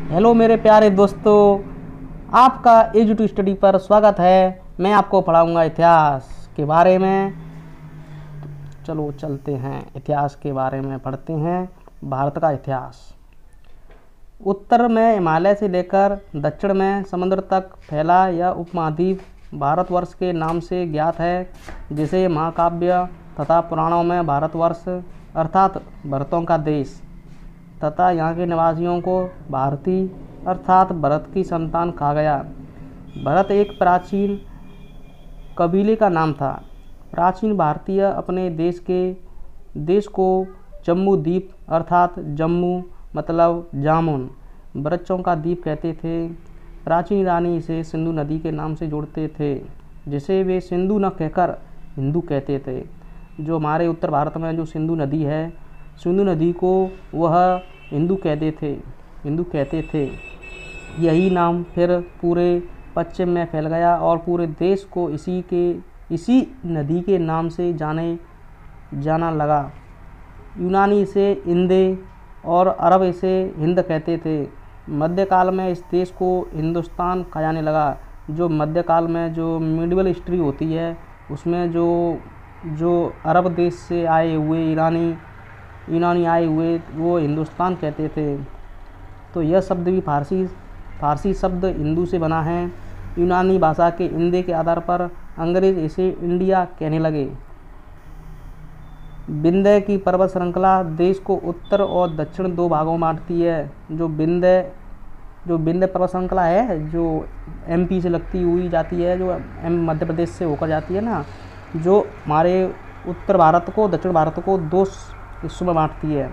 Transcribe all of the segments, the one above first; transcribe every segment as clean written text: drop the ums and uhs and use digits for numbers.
Hello मेरे प्यारे दोस्तों, आपका एजू टू स्टडी पर स्वागत है। मैं आपको पढ़ाऊंगा इतिहास के बारे में। चलो चलते हैं, इतिहास के बारे में पढ़ते हैं। भारत का इतिहास। उत्तर में हिमालय से लेकर दक्षिण में समुद्र तक फैला यह उपमहाद्वीप भारतवर्ष के नाम से ज्ञात है, जिसे महाकाव्य तथा पुराणों में भारतवर्ष अर्थात भरतों का देश तथा यहाँ के निवासियों को भारती अर्थात भरत की संतान कहा गया। भरत एक प्राचीन कबीले का नाम था। प्राचीन भारतीय अपने देश को जम्बू द्वीप अर्थात जम्मू मतलब जामुन वृक्षों का द्वीप कहते थे। प्राचीन ईरानी इसे सिंधु नदी के नाम से जोड़ते थे, जिसे वे सिंधु न कहकर हिंदू कहते थे। जो हमारे उत्तर भारत में जो सिंधु नदी है, सिंधु नदी को वह हिंदू कहते थे। यही नाम फिर पूरे पश्चिम में फैल गया और पूरे देश को इसी नदी के नाम से जाना लगा। यूनानी इसे इंदे और अरब इसे हिंद कहते थे। मध्यकाल में इस देश को हिंदुस्तान कहा जाने लगा। जो मध्यकाल में जो मिडिवल हिस्ट्री होती है, उसमें जो अरब देश से आए हुए यूनानी आए हुए वो हिंदुस्तान कहते थे। तो यह शब्द भी फारसी शब्द हिंदू से बना है। यूनानी भाषा के इंदे के आधार पर अंग्रेज इसे इंडिया कहने लगे। विंध्य की पर्वत श्रृंखला देश को उत्तर और दक्षिण दो भागों में बांटती है। जो विंध्य पर्वत श्रृंखला है, जो एमपी से लगती हुई जाती है, जो मध्य प्रदेश से होकर जाती है ना, जो हमारे उत्तर भारत को दक्षिण भारत को दो हिस्सों में बांटती है।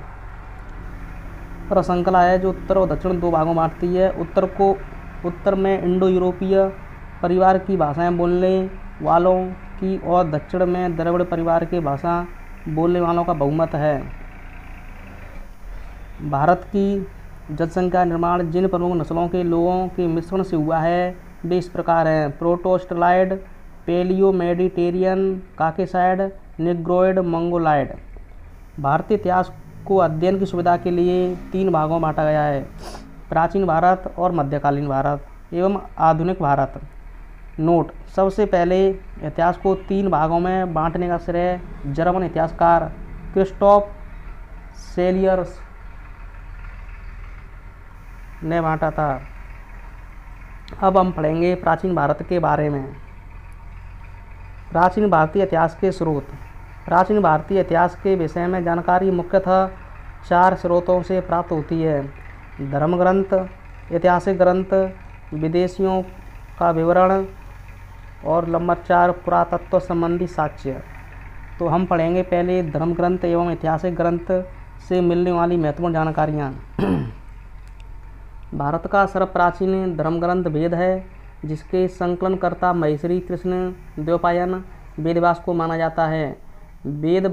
पर्वत श्रृंखला है जो उत्तर और दक्षिण दो भागों में बांटती है। उत्तर में इंडो यूरोपीय परिवार की भाषाएं बोलने वालों की और दक्षिण में द्रविड़ परिवार के भाषा बोलने वालों का बहुमत है। भारत की जनसंख्या निर्माण जिन प्रमुख नस्लों के लोगों के मिश्रण से हुआ है वे इस प्रकार हैं: प्रोटोस्टलाइड, पेलियो मेडिटेरियन, काकेसाइड, निग्रोइड, मंगोलाइड। भारतीय इतिहास को अध्ययन की सुविधा के लिए तीन भागों में बांटा गया है: प्राचीन भारत और मध्यकालीन भारत एवं आधुनिक भारत। नोट: सबसे पहले इतिहास को तीन भागों में बांटने का श्रेय जर्मन इतिहासकार क्रिस्टोफ सेलियर्स ने बांटा था। अब हम पढ़ेंगे प्राचीन भारत के बारे में। प्राचीन भारतीय इतिहास के स्रोत। प्राचीन भारतीय इतिहास के विषय में जानकारी मुख्यतः चार स्रोतों से प्राप्त होती है: धर्म ग्रंथ, ऐतिहासिक ग्रंथ, विदेशियों का विवरण और नंबर 4 पुरातत्व संबंधी साक्ष्य। तो हम पढ़ेंगे पहले धर्म ग्रंथ एवं ऐतिहासिक ग्रंथ से मिलने वाली महत्वपूर्ण जानकारियाँ। भारत का सर्वप्राचीन धर्म ग्रंथ वेद है, जिसके संकलनकर्ता महर्षि कृष्ण द्वैपायन वेदव्यास को माना जाता है। वेद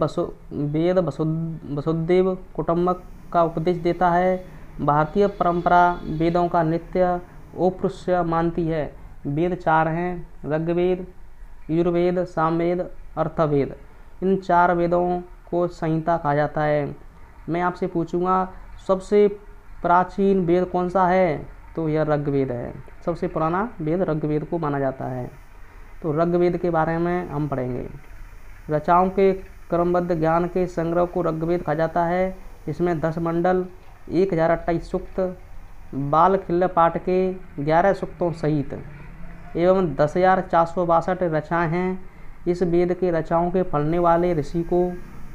वसुदेव कुटुंबक का उपदेश देता है। भारतीय परंपरा वेदों का नित्य औपृष्य मानती है। वेद चार हैं: ऋग्वेद, यजुर्वेद, सामवेद, अथर्ववेद। इन चार वेदों को संहिता कहा जाता है। मैं आपसे पूछूंगा सबसे प्राचीन वेद कौन सा है, तो यह ऋग्वेद है। सबसे पुराना वेद ऋग्वेद को माना जाता है। तो ऋग्वेद के बारे में हम पढ़ेंगे। रचनाओं के क्रमबद्ध ज्ञान के संग्रह को ऋग्वेद कहा जाता है। इसमें 10 मंडल, 1028 सूक्त, बाल खिल्य पाठ के 11 सूक्तों सहित एवं 10,462 रचनाएँ हैं। इस वेद के रचनाओं के पढ़ने वाले ऋषि को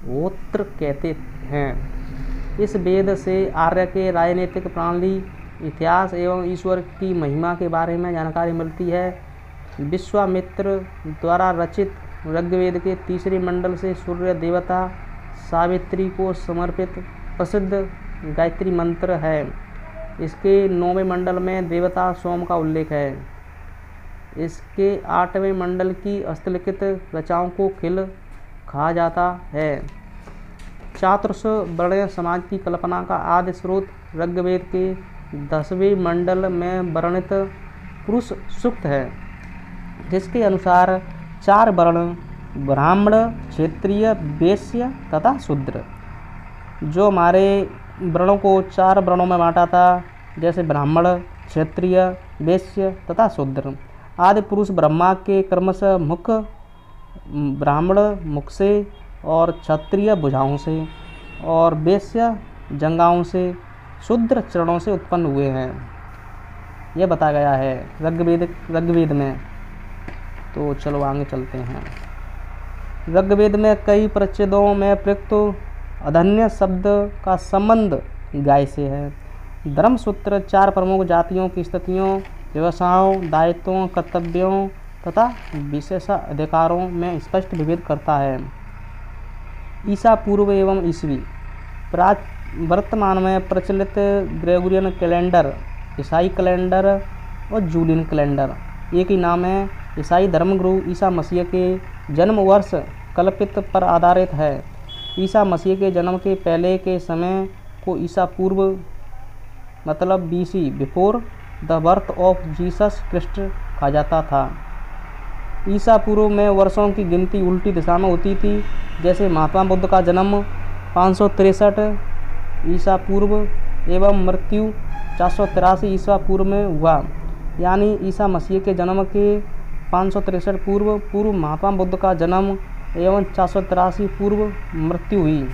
होत्र कहते हैं। इस वेद से आर्य के राजनीतिक प्रणाली, इतिहास एवं ईश्वर की महिमा के बारे में जानकारी मिलती है। विश्वामित्र द्वारा रचित ऋग्वेद के तीसरे मंडल से सूर्य देवता सावित्री को समर्पित प्रसिद्ध गायत्री मंत्र है। इसके 9वें मंडल में देवता सोम का उल्लेख है। इसके 8वें मंडल की हस्तलिखित रचनाओं को खिल कहा जाता है। चातुर्स वर्णीय समाज की कल्पना का आदि स्रोत ऋग्वेद के 10वें मंडल में वर्णित पुरुष सूक्त है, जिसके अनुसार 4 वर्ण ब्राह्मण, क्षत्रिय, वैश्य तथा शूद्र। जो हमारे वर्णों को 4 वर्णों में बांटा था, जैसे ब्राह्मण, क्षत्रिय, वैश्य तथा शूद्र। आदि पुरुष ब्रह्मा के क्रमशः मुख ब्राह्मण मुख से और क्षत्रिय भुजाओं से और वैश्य जंघाओं से, शूद्र चरणों से उत्पन्न हुए हैं, यह बताया गया है ऋग्वेद में। तो चलो आगे चलते हैं। ऋग्वेद में कई परिच्छेदों में प्रयुक्त अधन्य शब्द का संबंध गाय से है। धर्मसूत्र 4 प्रमुख जातियों की स्थितियों, व्यवसायों, दायित्वों, कर्तव्यों तथा विशेष अधिकारों में स्पष्ट विभेद करता है। ईसा पूर्व एवं ईसवी वर्तमान में प्रचलित ग्रेगोरियन कैलेंडर, ईसाई कैलेंडर और जूलियन कैलेंडर एक ही नाम है। ईसाई धर्मगुरु ईसा मसीह के जन्म वर्ष कल्पित पर आधारित है। ईसा मसीह के जन्म के पहले के समय को ईसा पूर्व मतलब BC before the birth of Jesus Christ कहा जाता था। ईसा पूर्व में वर्षों की गिनती उल्टी दिशा में होती थी। जैसे महात्मा बुद्ध का जन्म 563 ईसा पूर्व एवं मृत्यु 483 ईसा पूर्व में हुआ, यानी ईसा मसीह के जन्म के 563 पूर्व महात्मा बुद्ध का जन्म एवं 483 पूर्व मृत्यु हुई।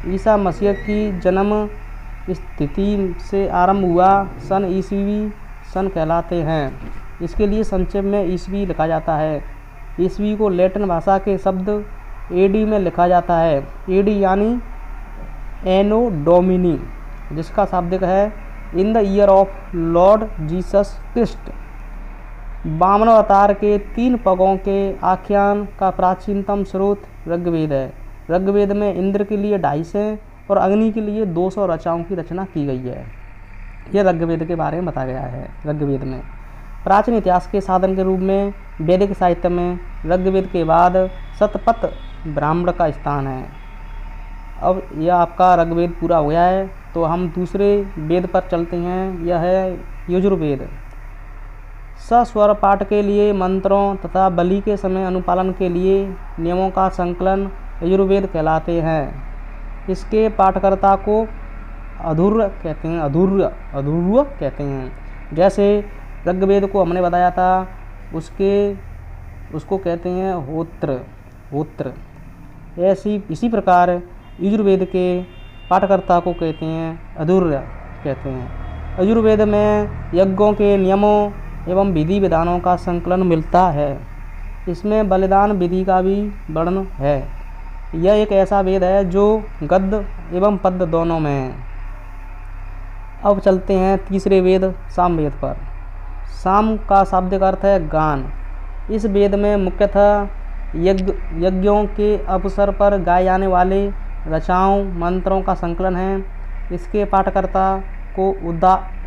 ईसा मसीह की जन्म स्थिति से आरंभ हुआ सन ईसवी सन कहलाते हैं। इसके लिए संक्षेप में ईसवी लिखा जाता है। ईसवी को लैटिन भाषा के शब्द एडी में लिखा जाता है। एडी यानी एनो डोमिनी, जिसका शाब्दिक है in the year of lord Jesus Christ. Vamana अवतार के 3 पगों के आख्यान का प्राचीनतम स्रोत ऋग्वेद है। ऋग्वेद में इंद्र के लिए 250 और अग्नि के लिए 200 रचनाओं की रचना की गई है। यह ऋग्वेद के बारे में बताया गया है। ऋग्वेद में प्राचीन इतिहास के साधन के रूप में वैदिक साहित्य में ऋग्वेद के बाद शतपथ ब्राह्मण का स्थान है। अब यह आपका ऋग्वेद पूरा हो गया है, तो हम दूसरे वेद पर चलते हैं। यह है यजुर्वेद। सस्वर पाठ के लिए मंत्रों तथा बलि के समय अनुपालन के लिए नियमों का संकलन यजुर्वेद कहलाते हैं। इसके पाठकर्ता को अधूर्य कहते हैं। जैसे ऋग्वेद को हमने बताया था, उसको कहते हैं होत्र। इसी प्रकार यजुर्वेद के पाठकर्ता को कहते हैं अधूर्य कहते हैं। यजुर्वेद में यज्ञों के नियमों एवं विधि विधानों का संकलन मिलता है। इसमें बलिदान विधि का भी वर्णन है। यह एक ऐसा वेद है जो गद्य एवं पद्य दोनों में है। अब चलते हैं तीसरे वेद सामवेद पर। साम का शाब्दिक अर्थ है गान। इस वेद में मुख्यतः यज्ञों के अवसर पर गाए जाने वाले रचनाओं मंत्रों का संकलन है। इसके पाठकर्ता को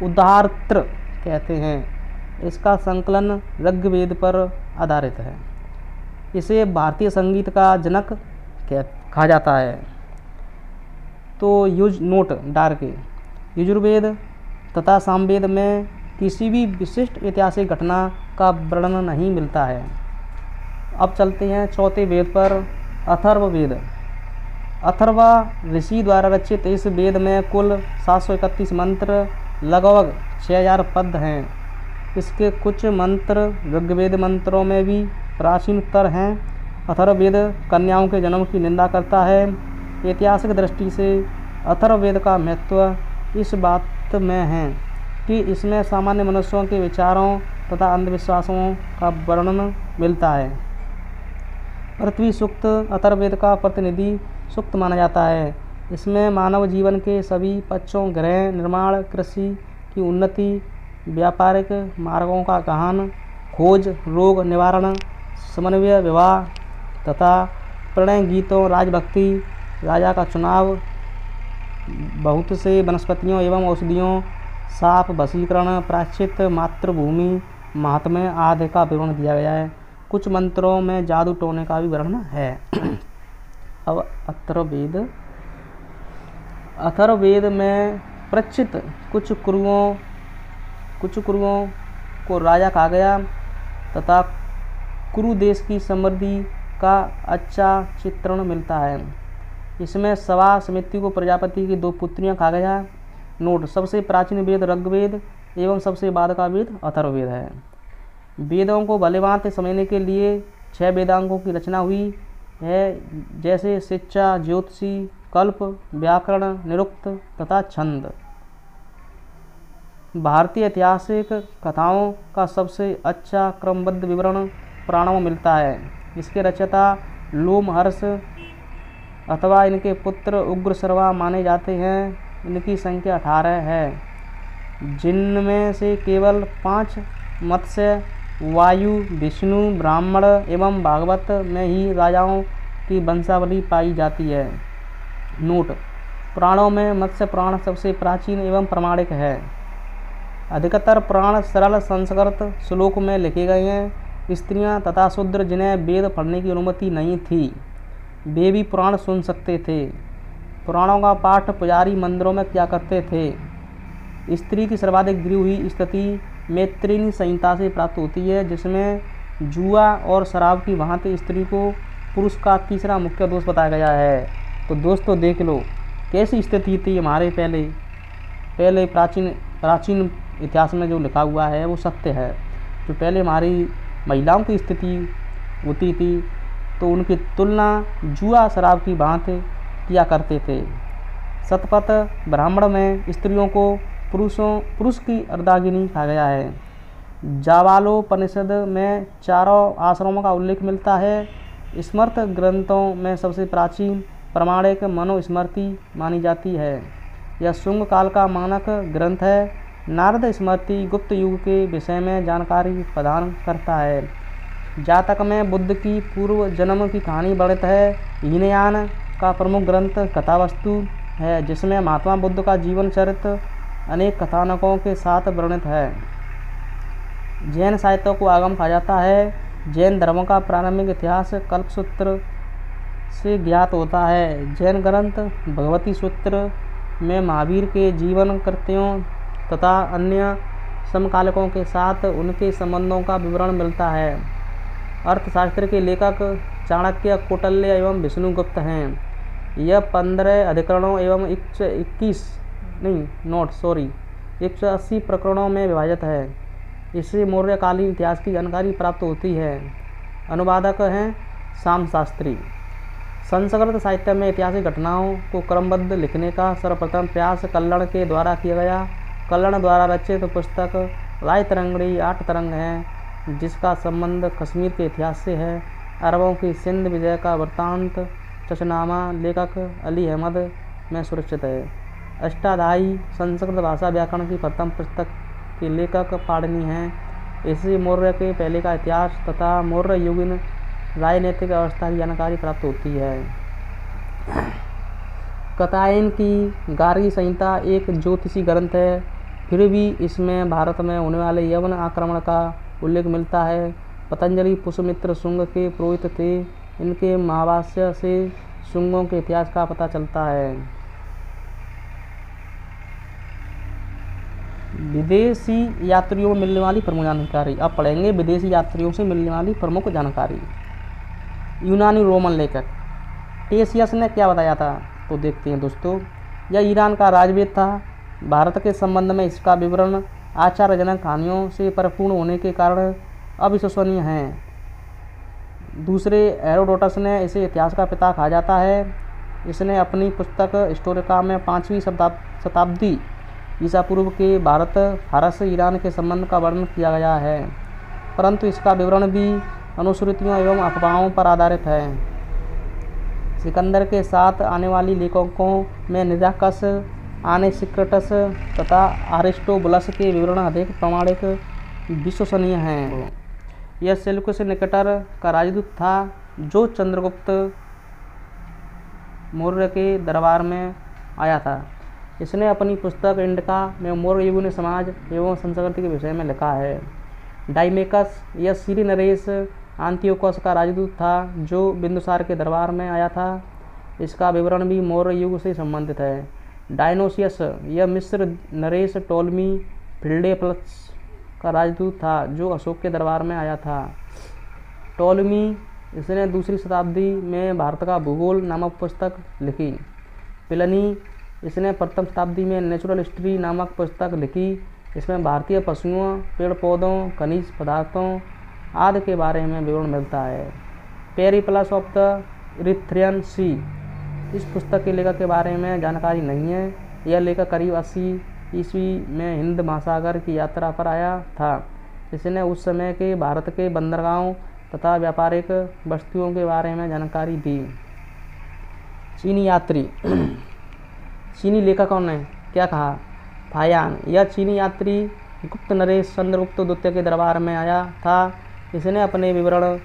उदाहर्त्र कहते हैं। इसका संकलन ऋग्वेद पर आधारित है। इसे भारतीय संगीत का जनक कहा जाता है। तो नोट डार के यजुर्वेद तथा सामवेद में किसी भी विशिष्ट ऐतिहासिक घटना का वर्णन नहीं मिलता है। अब चलते हैं चौथे वेद पर, अथर्ववेद। अथर्वा ऋषि द्वारा रचित इस वेद में कुल 731 मंत्र, लगभग 6000 पद हैं। इसके कुछ मंत्र ऋग्वेद मंत्रों में भी प्राचीनतर हैं। अथर्ववेद कन्याओं के जन्म की निंदा करता है। ऐतिहासिक दृष्टि से अथर्ववेद का महत्व इस बात में है कि इसमें सामान्य मनुष्यों के विचारों तथा अंधविश्वासों का वर्णन मिलता है। पृथ्वी सूक्त अथर्ववेद का प्रतिनिधि सूक्त माना जाता है। इसमें मानव जीवन के सभी पक्षों, गृह निर्माण, कृषि की उन्नति, व्यापारिक मार्गों का गहन खोज, रोग निवारण, समन्वय, विवाह तथा प्रणय गीतों, राजभक्ति, राजा का चुनाव, बहुत से वनस्पतियों एवं औषधियों, साप, वशीकरण, प्रायश्चित, मातृभूमि, महात्म्य आदि का विवरण दिया गया है। कुछ मंत्रों में जादू टोने का भी वर्णन है। अब अथर्ववेद में प्रचित कुछ कुरुओं को राजा कहा गया तथा कुरु देश की समृद्धि का अच्छा चित्रण मिलता है। इसमें सभा समिति को प्रजापति की 2 पुत्रियां कहा गया। नोट: सबसे प्राचीन वेद ऋग्वेद एवं सबसे बाद का वेद अथर्ववेद है। वेदों को भली भांति समझने के लिए 6 वेदांगों की रचना हुई है, जैसे शिक्षा, ज्योतिषी, कल्प, व्याकरण, निरुक्त तथा छंद। भारतीय ऐतिहासिक कथाओं का सबसे अच्छा क्रमबद्ध विवरण पुराणों में मिलता है। इसके रचयिता लोमहर्ष अथवा इनके पुत्र उग्रश्रवा माने जाते हैं। इनकी संख्या 18 है, जिनमें से केवल 5 मत्स्य, वायु, विष्णु, ब्राह्मण एवं भागवत में ही राजाओं की वंशावली पाई जाती है। नोट: पुराणों में मत्स्य पुराण सबसे प्राचीन एवं प्रामाणिक है। अधिकतर पुराण सरल संस्कृत श्लोक में लिखे गए हैं। स्त्रियां तथा शूद्र जिन्हें वेद पढ़ने की अनुमति नहीं थी, वे भी पुराण सुन सकते थे। पुराणों का पाठ पुजारी मंदिरों में किया करते थे। स्त्री की सर्वाधिक गिरी हुई स्थिति मैत्रेयी संहिता से प्राप्त होती है, जिसमें जुआ और शराब की भांति स्त्री को पुरुष का तीसरा मुख्य दोष बताया गया है। तो दोस्तों देख लो कैसी स्थिति थी हमारे पहले प्राचीन इतिहास में जो लिखा हुआ है वो सत्य है। जो पहले हमारी महिलाओं की स्थिति होती थी तो उनकी तुलना जुआ शराब की भांति किया करते थे। शतपथ ब्राह्मण में स्त्रियों को पुरुष की अर्धांगिनी कहा गया है। जाबालोपनिषद में चारों आश्रमों का उल्लेख मिलता है। स्मृत ग्रंथों में सबसे प्राचीन प्रामाणिक मनुस्मृति मानी जाती है। यह शुंग काल का मानक ग्रंथ है। नारद स्मृति गुप्त युग के विषय में जानकारी प्रदान करता है। जातक में बुद्ध की पूर्व जन्म की कहानी वर्णित है। हीनयान का प्रमुख ग्रंथ कथावस्तु है, जिसमें महात्मा बुद्ध का जीवन चरित्र अनेक कथानकों के साथ वर्णित है। जैन साहित्य को आगम कहा जाता है। जैन धर्म का प्रारंभिक इतिहास कल्पसूत्र से ज्ञात होता है। जैन ग्रंथ भगवती सूत्र में महावीर के जीवन कृत्यों तथा अन्य समकालिकों के साथ उनके संबंधों का विवरण मिलता है। अर्थशास्त्र के लेखक चाणक्य, कौटिल्य एवं विष्णुगुप्त हैं। यह 15 अधिकरणों एवं 180 प्रकरणों में विभाजित है। इससे मौर्यकालीन इतिहास की जानकारी प्राप्त होती है। अनुवादक हैं श्याम शास्त्री। संस्कृत साहित्य में ऐतिहासिक घटनाओं को क्रमबद्ध लिखने का सर्वप्रथम प्रयास कल्लण के द्वारा किया गया। कल्लण द्वारा रचित पुस्तक रायतरंगिणी 8 तरंग है, जिसका संबंध कश्मीर के इतिहास से है। अरबों की सिंध विजय का वृत्तांत चचनामा लेखक अली अहमद में सुरक्षित है। अष्टाध्यायी संस्कृत भाषा व्याकरण की प्रथम पुस्तक के लेखक पाणिनि हैं। इससे मौर्य के पहले का इतिहास तथा मौर्य युगीन राजनीतिक अवस्था की जानकारी प्राप्त होती है। कथायन की गार्गी संहिता एक ज्योतिषी ग्रंथ है, फिर भी इसमें भारत में होने वाले यवन आक्रमण का उल्लेख मिलता है। पतंजलि पुष्यमित्र शुंग के पुरोहित थे। इनके महाभाष्य से शुंगों के इतिहास का पता चलता है। विदेशी यात्रियों में मिलने वाली प्रमुख जानकारी। अब पढ़ेंगे विदेशी यात्रियों से मिलने वाली प्रमुख जानकारी। यूनानी रोमन लेखक टेसियस ने क्या बताया था, तो देखते हैं दोस्तों। यह ईरान का राजवेद था। भारत के संबंध में इसका विवरण आश्चर्यजनक कहानियों से परिपूर्ण होने के कारण अविश्वसनीय हैं। दूसरे हेरोडोटस ने इसे इतिहास का पिता कहा जाता है। इसने अपनी पुस्तक हिस्टोरिका में 5वीं शताब्दी ईसा पूर्व के भारत फारस ईरान के संबंध का वर्णन किया गया है, परंतु इसका विवरण भी अनुश्रुतियों एवं अफवाहों पर आधारित है। सिकंदर के साथ आने वाली लेखकों में निराकस, आनेसिक्राटस तथा अरिस्टोबुलस के विवरण अधिक प्रामाणिक विश्वसनीय हैं। यह सेल्यूकस निकेटर का राजदूत था, जो चंद्रगुप्त मौर्य के दरबार में आया था। इसने अपनी पुस्तक इंडिका में मौर्य युगीन समाज एवं संस्कृति के विषय में लिखा है। डाइमेकस यह सीरी नरेश आंतियोकस का राजदूत था, जो बिंदुसार के दरबार में आया था। इसका विवरण भी मौर्य युग से संबंधित है। डायनोसियस यह मिस्र नरेश टोलमी फिल्डेप्लस का राजदूत था, जो अशोक के दरबार में आया था। टोलमी इसने 2री शताब्दी में भारत का भूगोल नामक पुस्तक लिखी। प्लिनी इसने प्रथम शताब्दी में नेचुरल हिस्ट्री नामक पुस्तक लिखी। इसमें भारतीय पशुओं, पेड़ पौधों, खनिज पदार्थों आदि के बारे में विवरण मिलता है। पेरिप्लस ऑफ द इरिथ्रियन सी, इस पुस्तक के लेखक के बारे में जानकारी नहीं है। यह लेखक करीब 80 ईस्वी में हिंद महासागर की यात्रा पर आया था। इसने उस समय के भारत के बंदरगाहों तथा व्यापारिक बस्तियों के बारे में जानकारी दी। चीनी यात्री चीनी लेखकों ने क्या कहा? फायान, यह चीनी यात्री गुप्त नरेश चंद्रगुप्त द्वितीय के दरबार में आया था। इसने अपने विवरण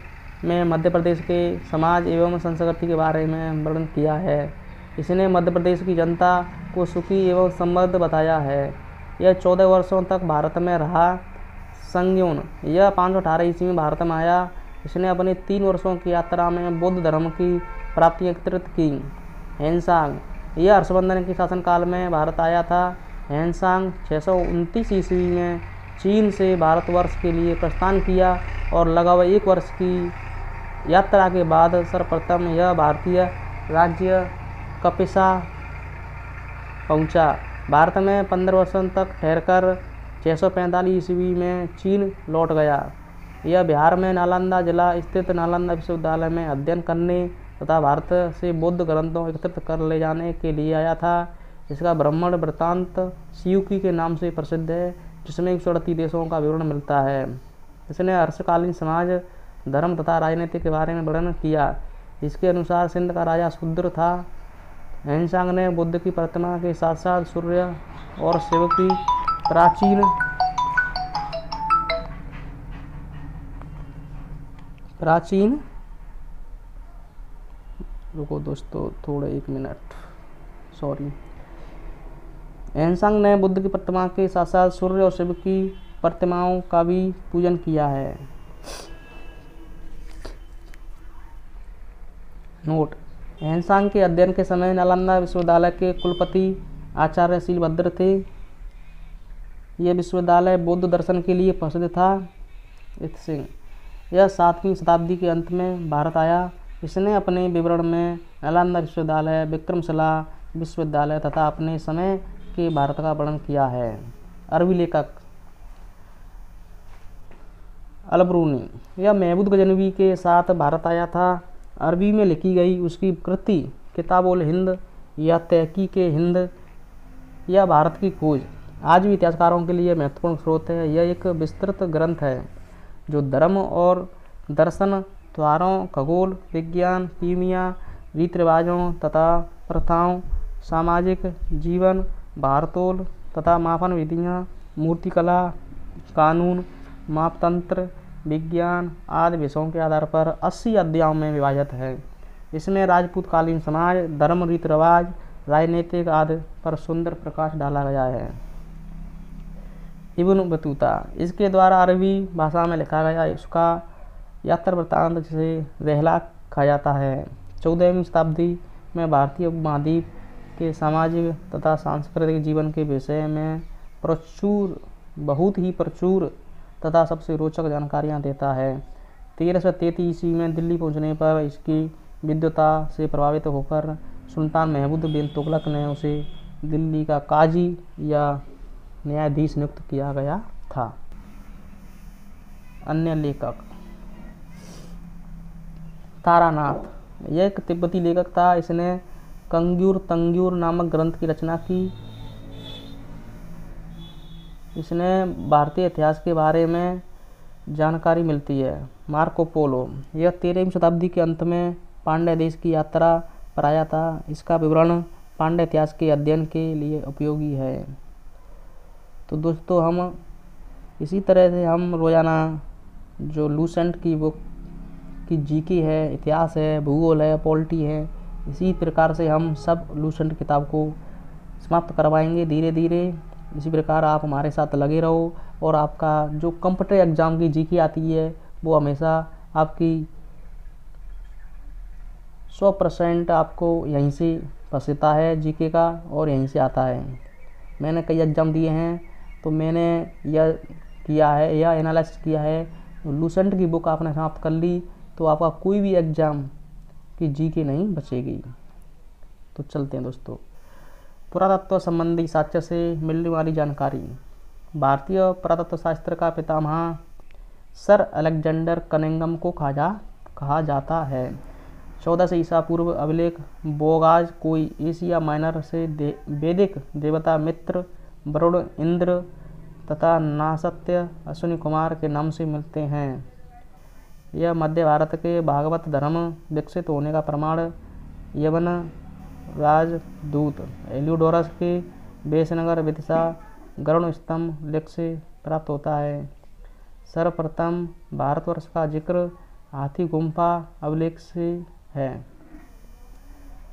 में मध्य प्रदेश के समाज एवं संस्कृति के बारे में वर्णन किया है। इसने मध्य प्रदेश की जनता को सुखी एवं समृद्ध बताया है। यह 14 वर्षों तक भारत में रहा। संज्ञोन, यह 518 ईस्वी में भारत में आया। इसने अपनी 3 वर्षों की यात्रा में बौद्ध धर्म की प्राप्ति एकत्रित की। हेनसांग, यह हर्षवर्धन के शासनकाल में भारत आया था। हेनसांग 629 ईस्वी में चीन से भारतवर्ष के लिए प्रस्थान किया और लगभग 1 वर्ष की यात्रा के बाद सर्वप्रथम यह भारतीय राज्य कपिसा पहुंचा। भारत में 15 वर्षों तक ठहरकर 645 ईस्वी में चीन लौट गया। यह बिहार में नालंदा जिला स्थित नालंदा विश्वविद्यालय में अध्ययन करने तथा भारत से बौद्ध ग्रंथों एकत्रित कर ले जाने के लिए आया था। इसका ब्राह्मण वृत्तांत सियुकी के नाम से प्रसिद्ध है, जिसमें 138 देशों का विवरण मिलता है। इसने हर्षकालीन समाज, धर्म तथा राजनीति के बारे में वर्णन किया। इसके अनुसार सिंध का राजा शूद्र था। हेनसांग ने बुद्ध की प्रतिमा के साथ साथ सूर्य और शिव की प्राचीन रुको दोस्तों थोड़े 1 मिनट, सॉरी। हेनसांग ने बुद्ध की प्रतिमा के साथ साथ सूर्य और शिव की प्रतिमाओं का भी पूजन किया है। नोट, हेनसांग के अध्ययन के समय नालंदा विश्वविद्यालय के कुलपति आचार्य शीलभद्र थे। यह विश्वविद्यालय बौद्ध दर्शन के लिए प्रसिद्ध था। सिंह, यह 7वीं शताब्दी के अंत में भारत आया। इसने अपने विवरण में नालंदा विश्वविद्यालय, विक्रमशिला विश्वविद्यालय तथा अपने समय के भारत का वर्णन किया है। अरबी लेखक अलबरूनी, यह महमूद गजनवी के साथ भारत आया था। अरबी में लिखी गई उसकी कृति किताबुल हिंद या तहकीक हिंद या भारत की खोज आज भी इतिहासकारों के लिए महत्वपूर्ण स्रोत है। यह एक विस्तृत ग्रंथ है जो धर्म और दर्शन, त्योहारों, खगोल विज्ञान, कीमिया, रीति रिवाजों तथा प्रथाओं, सामाजिक जीवन, भारतोल तथा मापन विधियाँ, मूर्तिकला, कानून, मापतंत्र, विज्ञान आदि विषयों के आधार पर 80 अध्यायों में विभाजित है। इसमें राजपूतकालीन समाज, धर्म, रीति रिवाज, राजनीतिक आदि पर सुंदर प्रकाश डाला गया है। इब्न बतूता, इसके द्वारा अरबी भाषा में लिखा गया इसका यात्रा वृत्तांत जिसे रहला कहा जाता है। 14वीं शताब्दी में भारतीय उपमहाद्वीप के सामाजिक तथा सांस्कृतिक जीवन के विषय में बहुत ही प्रचुर तथा सबसे रोचक जानकारियाँ देता है। 1333 ईस्वी में दिल्ली पहुँचने पर इसकी विद्वता से प्रभावित होकर सुल्तान महमूद बिन तुगलक ने उसे दिल्ली का काजी या न्यायाधीश नियुक्त किया गया था। अन्य लेखक तारानाथ, यह एक तिब्बती लेखक था। इसने कंग्यूर तंग्यूर नामक ग्रंथ की रचना की। इसने भारतीय इतिहास के बारे में जानकारी मिलती है। मार्को पोलो, यह 13वीं शताब्दी के अंत में पांड्य देश की यात्रा पर आया था। इसका विवरण पांड्य इतिहास के अध्ययन के लिए उपयोगी है। तो दोस्तों हम इसी तरह से हम रोज़ाना जो लूसेंट की बुक की जीके है, इतिहास है, भूगोल है, पॉलिटी है, इसी प्रकार से हम सब लूसेंट किताब को समाप्त करवाएंगे धीरे धीरे। इसी प्रकार आप हमारे साथ लगे रहो और आपका जो कॉम्पिटिटिव एग्ज़ाम की जीके आती है वो हमेशा आपकी 100% आपको यहीं से पसीता है जीके का और यहीं से आता है। मैंने कई एग्ज़ाम दिए हैं तो मैंने यह किया है, यह एनालिसिस किया है। लूसेंट की बुक आपने समाप्त कर ली तो आपका कोई भी एग्ज़ाम की जीके नहीं बचेगी। तो चलते हैं दोस्तों। पुरातत्व संबंधी साक्ष्य से मिलने वाली जानकारी। भारतीय पुरातत्व शास्त्र का पितामह सर अलेक्जेंडर कनिंघम को कहा जाता है। 1400 ईसा पूर्व अभिलेख बोगाज कोई एशिया माइनर से वैदिक देवता मित्र, वरुण, इंद्र तथा नासत्य अश्विनी कुमार के नाम से मिलते हैं। यह मध्य भारत के भागवत धर्म विकसित होने का प्रमाण यवन राजदूत एल्यूडोरस के वेशनगर विदिशा गरुड़ स्तंभ लेख से प्राप्त होता है। सर्वप्रथम भारतवर्ष का जिक्र हाथी गुम्फा अभिलेख से है।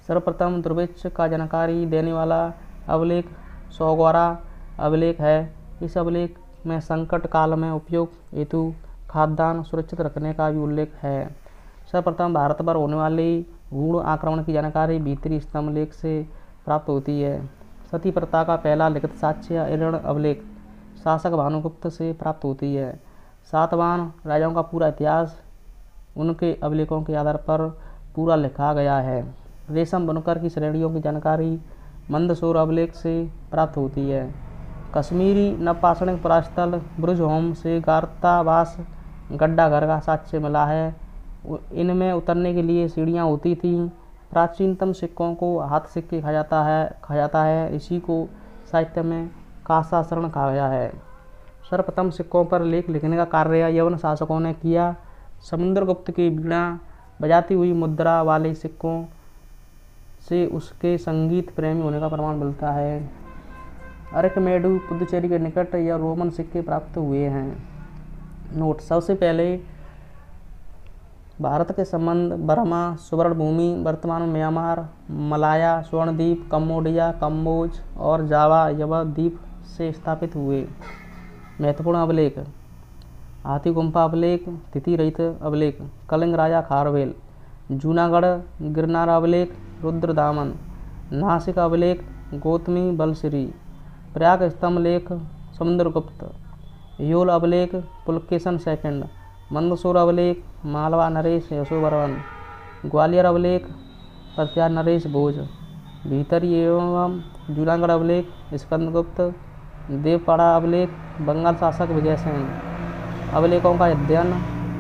सर्वप्रथम दुर्भिक्ष का जानकारी देने वाला अभिलेख सौगौरा अभिलेख है। इस अभिलेख में संकट काल में उपयोग हेतु खाद्यान्न सुरक्षित रखने का भी उल्लेख है। सर्वप्रथम भारत पर होने वाली गूढ़ आक्रमण की जानकारी भीतरी स्तंभ लेख से प्राप्त होती है। सती प्रथा का पहला लिखित साक्ष्य ऐरण अभिलेख शासक भानुगुप्त से प्राप्त होती है। सातवाहन राजाओं का पूरा इतिहास उनके अभिलेखों के आधार पर पूरा लिखा गया है। रेशम बुनकर की श्रेणियों की जानकारी मंदसौर अभिलेख से प्राप्त होती है। कश्मीरी नवपाषाणिक पुरास्थल ब्रुजहोम से गारतावास गड्ढा घर का साक्ष्य मिला है। इनमें उतरने के लिए सीढ़ियाँ होती थीं। प्राचीनतम सिक्कों को हाथ सिक्के कहा जाता है। इसी को साहित्य में काशासरण कहा गया है। सर्वप्रथम सिक्कों पर लेख लिखने का कार्य यवन शासकों ने किया। समुद्रगुप्त की वीणा बजाती हुई मुद्रा वाले सिक्कों से उसके संगीत प्रेमी होने का प्रमाण मिलता है। अरकमेडु पुडुचेरी के निकट यह रोमन सिक्के प्राप्त हुए हैं। नोट: सबसे पहले भारत के संबंध बर्मा, सुवर्ण भूमि, वर्तमान में म्यांमार, मलाया, स्वर्णद्वीप, कम्बोडिया, कम्बोज और जावा यव द्वीप से स्थापित हुए। महत्वपूर्ण अभिलेख: हाथी गुम्फा अभिलेख, तिथि रहित अभिलेख, कलिंग राजा खारवेल, जूनागढ़ गिरनार अभिलेख, रुद्रदामन, नासिक अभिलेख, गौतमी बलश्री, प्रयाग स्तंभ लेख, समुद्रगुप्त, योल अभिलेख, पुलकेशन सेकंड, मंदसौर अभिलेख, मालवा नरेश यशोवर्मन, ग्वालियर अभिलेख, प्रत्यार नरेश भोज, भीतरी एवं जूनागढ़ अभिलेख, स्कंदगुप्त, देवपाड़ा अभिलेख, बंगाल शासक विजयसेन। अभिलेखों का अध्ययन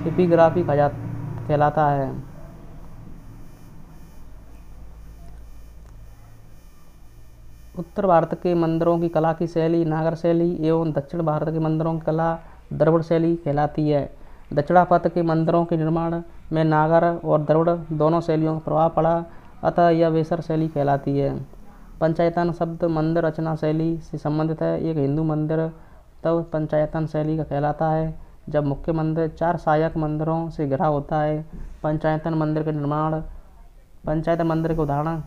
एपिग्राफी कहलाता है। उत्तर भारत के मंदिरों की कला की शैली नागर शैली एवं दक्षिण भारत के मंदिरों की कला द्रविड़ शैली कहलाती है। दक्षिणापथ के मंदिरों के निर्माण में नागर और द्रविड़ दोनों शैलियों का प्रभाव पड़ा, अतः यह वेसर शैली कहलाती है। पंचायतन शब्द मंदिर रचना शैली से संबंधित है। एक हिंदू मंदिर तब पंचायतन शैली का कहलाता है जब मुख्य मंदिर 4 सहायक मंदिरों से घिरा होता है। पंचायतन मंदिर के निर्माण पंचायतन मंदिर के उदाहरण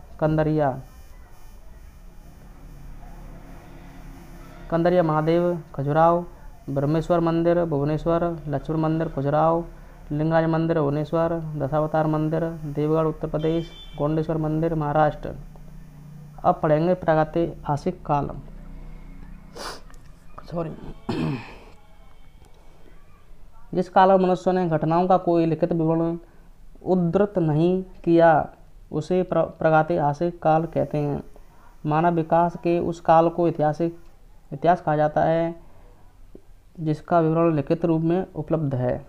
कंदरिया महादेव खजुराहो, ब्रह्मेश्वर मंदिर भुवनेश्वर, लक्ष्मण मंदिर खजुराहो, लिंगराज मंदिर भुवनेश्वर, दशावतार मंदिर देवगढ़ उत्तर प्रदेश, गोंडेश्वर मंदिर महाराष्ट्र। अब पढ़ेंगे प्रागैतिहासिक काल। जिस काल में मनुष्य ने घटनाओं का कोई लिखित विवरण उद्धृत नहीं किया उसे प्रागैतिहासिक काल कहते हैं। मानव विकास के उस काल को इतिहास कहा जाता है जिसका विवरण लिखित रूप में उपलब्ध है।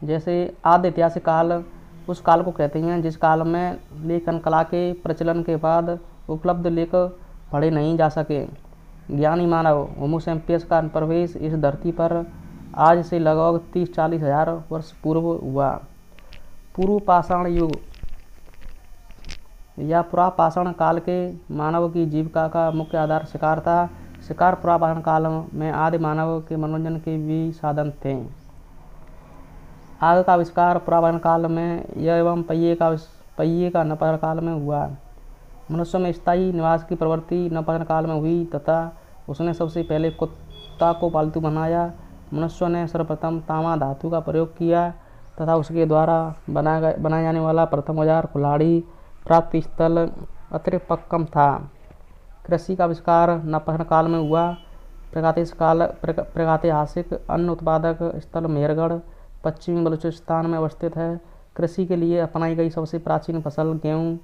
जैसे आदि ऐतिहासिक काल उस काल को कहते हैं जिस काल में लेखन कला के प्रचलन के बाद उपलब्ध लेख पढ़े नहीं जा सके। ज्ञानी मानव होमो सैपियंस का प्रवेश इस धरती पर आज से लगभग 30-40 हजार वर्ष पूर्व हुआ। पूर्व पाषाण युग या पुरापाषाण काल के मानव की जीविका का मुख्य आधार शिकार था। शिकार पुरापाषाण काल में आदि मानव के मनोरंजन के भी साधन थे। आग का आविष्कार पुरापाषाण काल में एवं पहिए का नवपाषाण काल में हुआ। मनुष्य में स्थायी निवास की प्रवृत्ति नवपाषाण काल में हुई तथा उसने सबसे पहले कुत्ता को पालतू बनाया। मनुष्य ने सर्वप्रथम तांबा धातु का प्रयोग किया तथा उसके द्वारा बनाया जाने वाला प्रथम औजार कुल्हाड़ी प्राप्ति स्थल अत्रिपक्कम था। कृषि का आविष्कार नवपाषाण काल में हुआ। प्रागैतिहासिक अन्न उत्पादक स्थल मेहरगढ़ पश्चिमी बलूचिस्तान में अवस्थित है। कृषि के लिए अपनाई गई सबसे प्राचीन फसल गेहूँ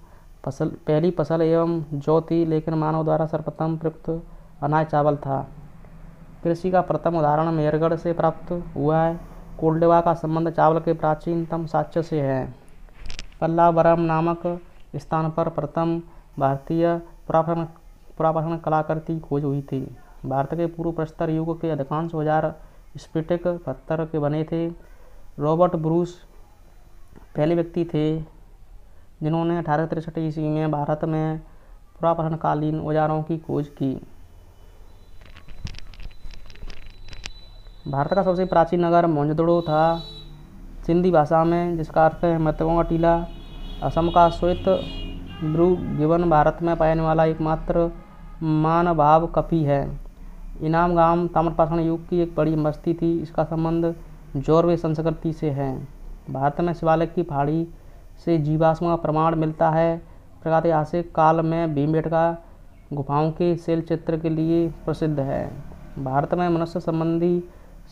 पहली फसल एवं जौ थी, लेकिन मानव द्वारा सर्वप्रथम प्रयुक्त अनाज चावल था। कृषि का प्रथम उदाहरण मेहरगढ़ से प्राप्त हुआ है। कोल्डवा का संबंध चावल के प्राचीनतम साक्ष्य से है। पल्लावरम नामक स्थान पर प्रथम भारतीय पुरातन कलाकृति की खोज हुई थी। भारत के पूर्व प्रस्तर युग के अधिकांश औजार स्फटिक पत्थर के बने थे। रॉबर्ट ब्रूस पहले व्यक्ति थे जिन्होंने 1863 ईस्वी में भारत में पुरातनकालीन औजारों की खोज की। भारत का सबसे प्राचीन नगर मोहनजोदड़ो था, सिंधी भाषा में, जिसका अर्थ है मृतकों का टीला। असम का श्वेत भ्रूगिवन भारत में पाया जाने वाला एकमात्र मानभाव कपि है। इनाम गांव ताम्रपाषाण युग की एक बड़ी बस्ती थी। इसका संबंध जौरवे संस्कृति से है। भारत में शिवालिक की पहाड़ी से जीवाश्म का प्रमाण मिलता है। प्रागैतिहासिक काल में भीमबेटका गुफाओं के शैल चित्र के लिए प्रसिद्ध है। भारत में मनुष्य संबंधी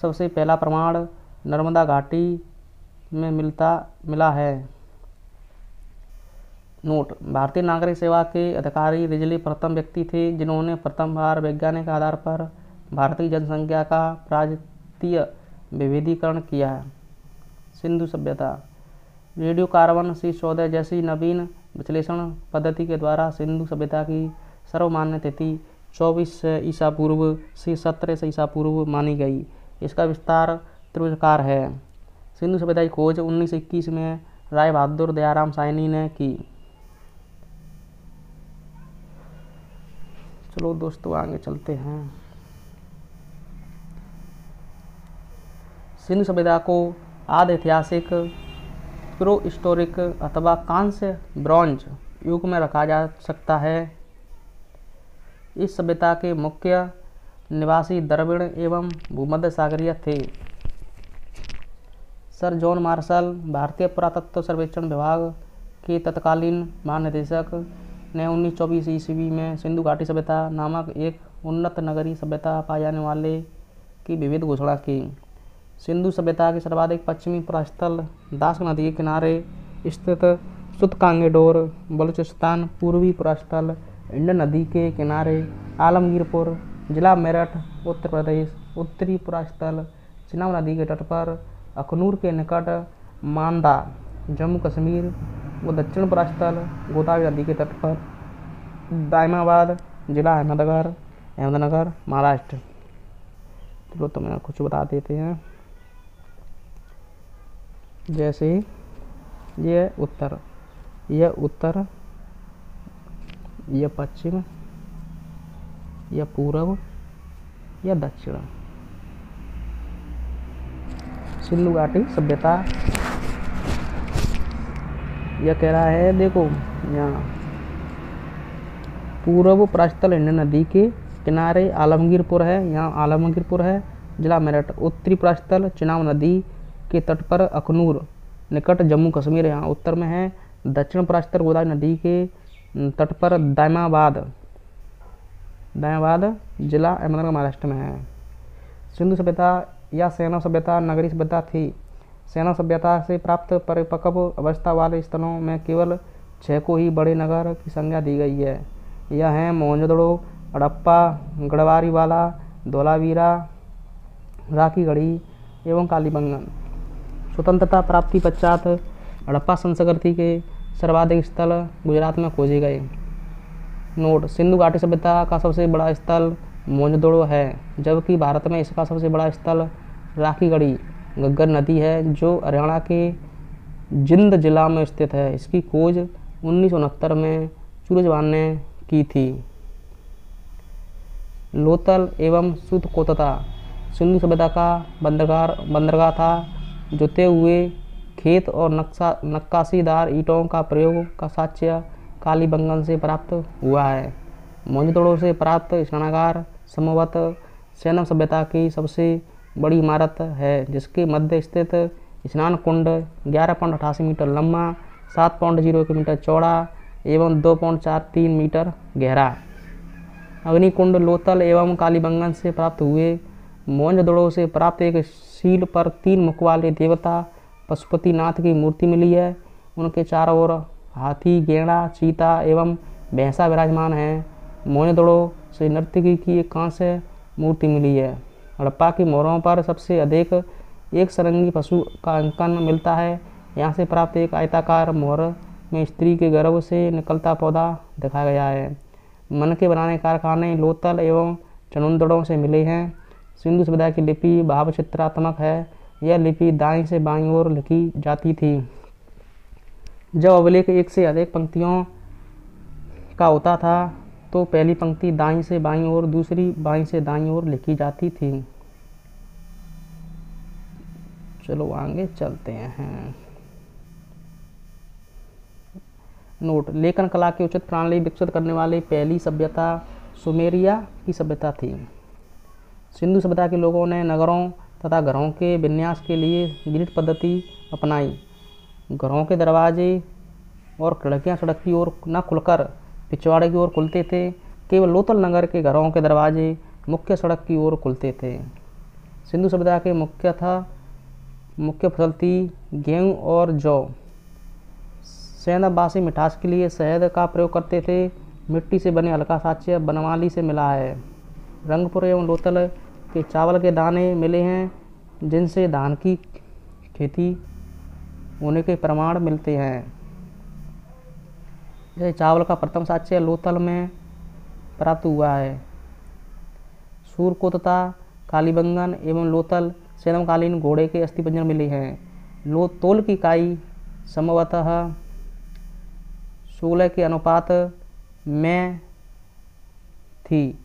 सबसे पहला प्रमाण नर्मदा घाटी में मिला है। नोट: भारतीय नागरिक सेवा के अधिकारी रिजली प्रथम व्यक्ति थे जिन्होंने प्रथम बार वैज्ञानिक आधार पर भारत की जनसंख्या का प्रायद्वीपीय विभेदीकरण किया। सिंधु सभ्यता: रेडियो कार्बन C14 जैसी नवीन विश्लेषण पद्धति के द्वारा सिंधु सभ्यता की सर्वमान्य तिथि 24 ईसा पूर्व से 17 ईसा पूर्व मानी गई। इसका विस्तार त्रिभुजाकार है। सिंधु सभ्यता की खोज 1921 में राय बहादुर दयाराम साहनी ने की। चलो दोस्तों आगे चलते हैं। सिंधु सभ्यता को आदि ऐतिहासिक, प्रो हिस्टोरिक अथवा कांस्य ब्रॉन्ज युग में रखा जा सकता है। इस सभ्यता के मुख्य निवासी द्रविड़ एवं भूमध्य सागरीय थे। सर जॉन मार्शल, भारतीय पुरातत्व सर्वेक्षण विभाग के तत्कालीन महानिदेशक, ने 1924 ईस्वी में सिंधु घाटी सभ्यता नामक एक उन्नत नगरीय सभ्यता पाए जाने वाले की विविध घोषणा की। सिंधु सभ्यता के सर्वाधिक पश्चिमी पुरास्थल दास नदी के किनारे स्थित सुतकांगेडोर बलूचिस्तान, पूर्वी पुरास्थल इंडन नदी के किनारे आलमगीरपुर जिला मेरठ उत्तर प्रदेश, उत्तरी पुरास्थल चिनाब नदी के तट पर अखनूर के निकट मांदा जम्मू कश्मीर व दक्षिण पुरास्थल गोदावरी नदी के तट पर दायमाबाद जिला अहमदनगर महाराष्ट्र। चलो तुम्हें कुछ बता देते हैं। जैसे यह उत्तर, यह पश्चिम, यह पूर्व, यह दक्षिण। सिंधु घाटी सभ्यता यह कह रहा है, देखो यहाँ पूर्व पुरास्थल इंडन नदी के किनारे आलमगीरपुर है, यहाँ आलमगीरपुर है जिला मेरठ। उत्तरी पुरास्थल चिनाब नदी के तट पर अखनूर निकट जम्मू कश्मीर यहाँ उत्तर में है। दक्षिण पुरास्थल गोदावरी नदी के तट पर दायमाबाद जिला अहमदनगर महाराष्ट्र में है। सिंधु सभ्यता या सैनव सभ्यता नगरीय सभ्यता थी। सैनव सभ्यता से प्राप्त परिपक्व अवस्था वाले स्थलों में केवल 6 को ही बड़े नगर की संज्ञा दी गई है। यह हैं मोहनजोदड़ो, हड़प्पा, गढ़वारीवाला, धोलावीरा, राखीगढ़ी एवं कालीबंगन। स्वतंत्रता प्राप्ति पश्चात हड़प्पा संस्कृति के सर्वाधिक स्थल गुजरात में खोजे गए। नोट: सिंधु घाटी सभ्यता का सबसे बड़ा स्थल मोहनजोदड़ो है, जबकि भारत में इसका सबसे बड़ा स्थल राखीगढ़ी घग्गर नदी है जो हरियाणा के जिंद जिला में स्थित है। इसकी खोज 1969 में सूरजभान ने की थी। लोथल एवं सूतकोतता सिंधु सभ्यता का बंदरगाह था। जुते हुए खेत और नक्काशीदार ईंटों का प्रयोग का साक्ष्य कालीबंगन से प्राप्त हुआ है। मोहनजोदड़ो से प्राप्त स्नानागार संभवतः सैनव सभ्यता की सबसे बड़ी इमारत है, जिसके मध्य स्थित स्नान कुंड 11.88 मीटर लंबा, 7.01 मीटर चौड़ा एवं 2.43 मीटर गहरा। अग्निकुंड लोथल एवं कालीबंगन से प्राप्त हुए। मोहनजोदड़ो से प्राप्त एक शील पर 3 मुख वाले देवता पशुपतिनाथ की मूर्ति मिली है। उनके चारों ओर हाथी, गैंडा, चीता एवं भैंसा विराजमान हैं। मोहनजोदड़ो से नर्तकी की एक कांस्य मूर्ति मिली है। हड़प्पा की मोहरों पर सबसे अधिक एक सरंगी पशु का अंकन मिलता है। यहाँ से प्राप्त एक आयताकार मोहर में स्त्री के गर्भ से निकलता पौधा दिखाया गया है। मन के बनाने कारखाने लोथल एवं चनुंदड़ों से मिले हैं। सिंधु सभ्यता की लिपि भावचित्रात्मक है। यह लिपि दाईं से बाईं ओर लिखी जाती थी। जब अभिलेख एक से अधिक पंक्तियों का होता था तो पहली पंक्ति दाईं से बाईं ओर, दूसरी बाईं से दाईं ओर लिखी जाती थी। चलो आगे चलते हैं। नोट: लेखन कला की उचित प्रणाली विकसित करने वाली पहली सभ्यता सुमेरिया की सभ्यता थी। सिंधु सभ्यता के लोगों ने नगरों तथा घरों के विन्यास के लिए ग्रिड पद्धति अपनाई। घरों के दरवाजे और खिड़कियां सड़क की ओर न खुलकर पिछवाड़े की ओर खुलते थे। केवल लोथल नगर के घरों के दरवाजे मुख्य सड़क की ओर खुलते थे। सिंधु सभ्यता के मुख्य फसल थी गेहूँ और जौ। सेंधमावासी मिठास के लिए शहद का प्रयोग करते थे। मिट्टी से बने हल्का साक्ष्य बनमाली से मिला है। रंगपुर एवं लोथल के चावल के दाने मिले हैं, जिनसे धान की खेती होने के प्रमाण मिलते हैं। यह चावल का प्रथम साक्ष्य लोथल में प्राप्त हुआ है। सूरकोतता, कालीबंगन एवं लोथल सेंधकालीन घोड़े के अस्थिपंजर मिले हैं। तोल की इकाई संभवतः 16 के अनुपात में थी।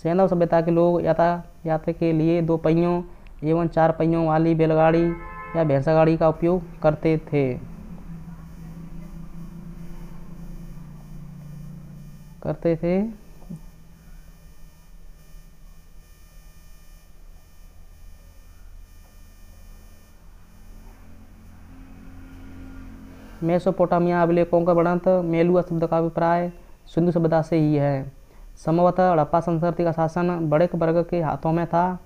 सेंधव सभ्यता के लोग यातायात के लिए 2 पहियों एवं 4 पहियों वाली बैलगाड़ी या भैंसागाड़ी का उपयोग करते थे। मेसोपोटामिया अभिलेखों का वर्णन मेलुआ शब्द का अभिप्राय सिंधु सभ्यता से ही है। संभवतः हड़प्पा संस्कृति का शासन बड़े वर्ग के हाथों में था।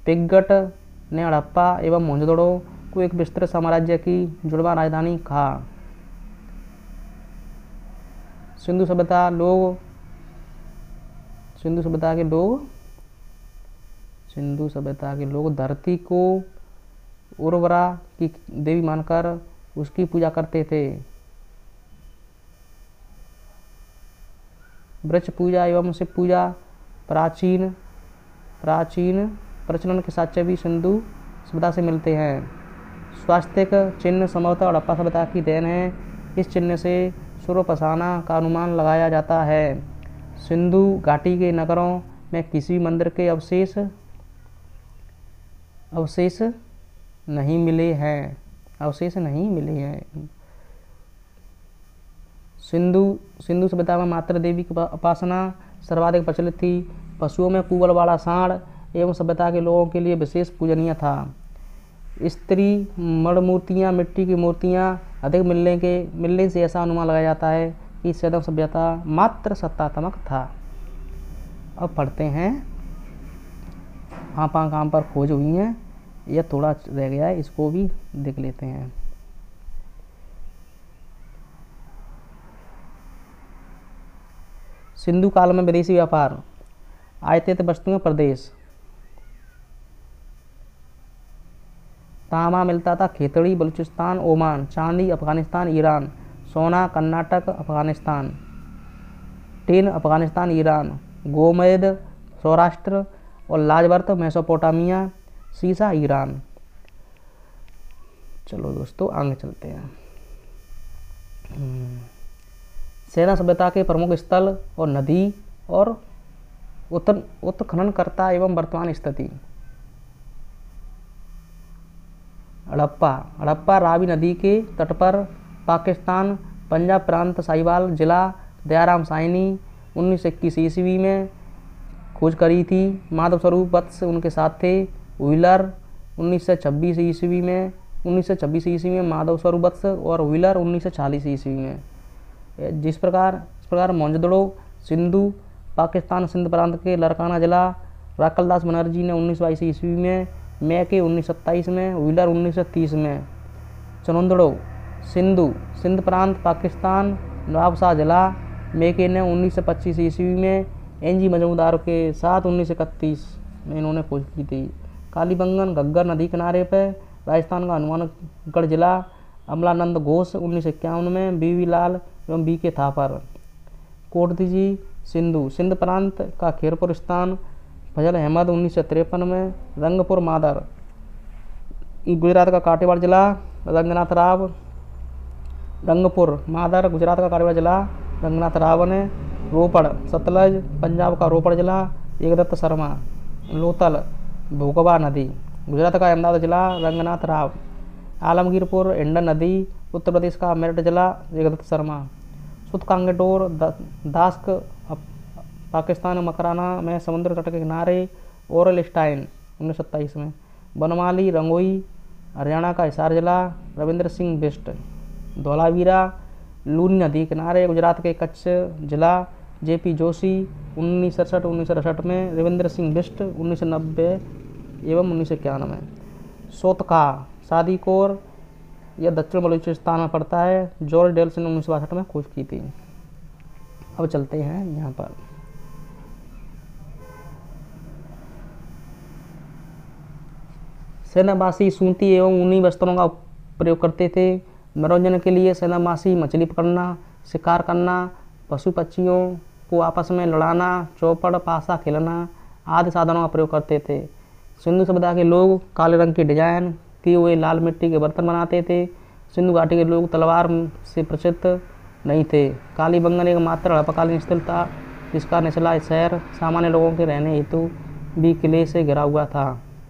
पिग्गट ने हड़प्पा एवं मोहनजोदड़ो को एक विस्तृत साम्राज्य की जुड़वा राजधानी कहा। सिंधु सभ्यता के लोग धरती को उर्वरा की देवी मानकर उसकी पूजा करते थे। वृक्ष पूजा एवं शिव पूजा प्राचीन प्रचलन के साक्ष्य भी सिंधु सभ्यता से मिलते हैं। स्वास्तिक चिन्ह संभवतः हड़प्पा सभ्यता की देन है। इस चिन्ह से सूर्योपासना का अनुमान लगाया जाता है। सिंधु घाटी के नगरों में किसी मंदिर के अवशेष नहीं मिले हैं। सिंधु सभ्यता में मातृ देवी की उपासना सर्वाधिक प्रचलित थी। पशुओं में कुंवलवाड़ा सांड एवं सभ्यता के लोगों के लिए विशेष पूजनीय था। स्त्री मण मूर्तियाँ, मिट्टी की मूर्तियाँ अधिक मिलने से ऐसा अनुमान लगाया जाता है कि सेंधव सभ्यता मात्र सत्तात्मक था। अब पढ़ते हैं कहाँ पर खोज हुई हैं। यह थोड़ा रह गया है, इसको भी देख लेते हैं। सिंधु काल में विदेशी व्यापार। आयातित वस्तुएं प्रदेश। तांबा मिलता था खेतड़ी बलूचिस्तान ओमान, चांदी अफगानिस्तान ईरान, सोना कर्नाटक अफगानिस्तान, टिन अफगानिस्तान ईरान, गोमेद सौराष्ट्र और लाजवर्त मेसोपोटामिया, सीसा ईरान। चलो दोस्तों आगे चलते हैं। सेना सभ्यता के प्रमुख स्थल और नदी और उत्खननकर्ता एवं वर्तमान स्थिति। हड़प्पा रावी नदी के तट पर पाकिस्तान, पंजाब प्रांत, साहिवाल जिला, दयाराम साइनी 1921 ईस्वी में खोज करी थी। माधव स्वरूप वत्स उनके साथ थे। व्हीलर 1926 ईस्वी में माधव स्वरूप वत्स और व्हीलर 1940 ईस्वी में। इस प्रकार मोहनजोदड़ो सिंधु पाकिस्तान सिंध प्रांत के लरकाना जिला। राकलदास बनर्जी ने 1922 ईस्वी में, मैके 1927 में, व्हीलर 1930 में। चनुंदड़ो सिंधु सिंध प्रांत पाकिस्तान, नवाबशाह जिला मेके ने 1925 ईस्वी में एनजी मजूमदार के साथ 1931 में इन्होंने खोज की थी। कालीबंगन घग्गर नदी किनारे पर राजस्थान का हनुमानगढ़ जिला, अमलानंद घोष 1951 में, बीवी लाल एवं बी के थापर। कोटदीजी सिंधु सिंध प्रांत का खेरपुर स्थान, फजल अहमद 1953 में, रंगपुर मादर गुजरात का काठियावाड़ जिला, रंगनाथ राव रंगपुर मादर गुजरात का काठियावाड़ जिला, रंगनाथ राव ने। रोपड़ सतलज पंजाब का रोपड़ जिला, एकदत्त शर्मा। लोथल भोगवा नदी गुजरात का अहमदाबाद जिला, रंगनाथ राव। आलमगीरपुर हिंडन नदी उत्तर प्रदेश का मेरठ जिला, एकदत्त शर्मा। सुतकांगेटोर दास्क पाकिस्तान मकराना में समुद्र तट के किनारे, ओरल स्टाइन 1927 में। बनमाली रंगोई हरियाणा का हिसार जिला, रविंद्र सिंह बिष्ट। धौलावीरा लूनी नदी किनारे गुजरात के कच्छ जिला, जेपी जोशी 1967 में, रविंद्र सिंह बिष्ट 1990 एवं 1991 में। सोतका सादीकोर यह दक्षिण बलूचिस्तान में पड़ता है, जॉर्ज डेल्स ने 1962 में खोज की थी। अब चलते हैं यहाँ पर। सेनावासी सूती एवं ऊनी वस्त्रों का प्रयोग करते थे। मनोरंजन के लिए सेनावासी मछली पकड़ना, शिकार करना, पशु पक्षियों को आपस में लड़ाना, चौपड़ पासा खेलना आदि साधनों का प्रयोग करते थे। सिंधु सभ्यता के लोग काले रंग की डिजाइन किए हुए लाल मिट्टी के बर्तन बनाते थे। सिंधु घाटी के लोग तलवार से प्रसिद्ध नहीं थे। कालीबंगन एक मात्र हड़प्पाकालीन स्थल था जिसका निचला शहर सामान्य लोगों के रहने हेतु भी किले से घिरा हुआ था।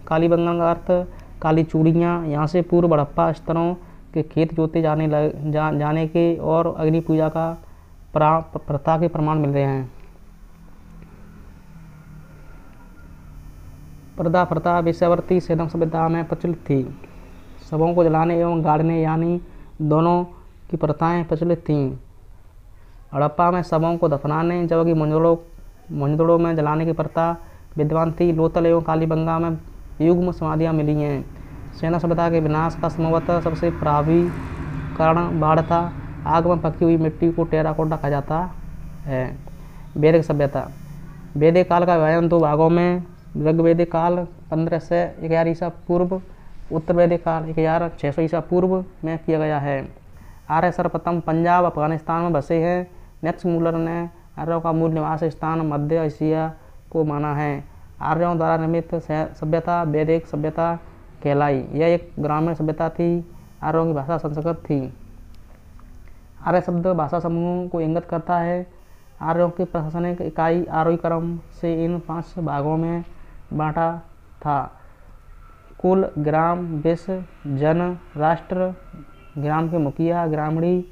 कालीबंगन का अर्थ काली चूड़ियाँ। यहाँ से पूर्व हड़प्पा स्तरों के खेत जोते जाने के और अग्नि पूजा का प्रथा के प्रमाण मिल रहे हैं। पर्दा प्रथा वेश्यावृत्ति सिंधु सभ्यता में प्रचलित थी। शवों को जलाने एवं गाड़ने यानी दोनों की प्रथाएं प्रचलित थीं। हड़प्पा में शवों को दफनाने जबकि मोहनजोदड़ो में जलाने की प्रथा विद्यमान थी। लोथल एवं कालीबंगा में युग्म समाधियाँ मिली हैं। सेना सभ्यता के विनाश का संभवतः सबसे प्रभावी कारण बाढ़ था। आग में पकी हुई मिट्टी को टेराकोटा कहा जाता है। वैदिक सभ्यता वैदिक काल का विभाजन दो भागों में ऋग्वैदिक काल 1500 से 1000 ईसा पूर्व, उत्तर वैदिक काल 1600 ईसा पूर्व में किया गया है। आर्य सर्वप्रथम पंजाब अफगानिस्तान में बसे हैं। मैक्स मूलर ने आर्यों का मूल निवास स्थान मध्य एशिया को माना है। आर्यों द्वारा निर्मित सभ्यता वैदिक सभ्यता कहलाई। यह एक ग्रामीण सभ्यता थी। आर्यों की भाषा संस्कृत थी। आर्य शब्द भाषा समूहों को इंगित करता है। आर्यों की प्रशासनिक इकाई आरोही क्रम से इन 5 भागों में बांटा था: कुल, ग्राम, विश्व, जन, राष्ट्र। ग्राम के मुखिया ग्रामणी,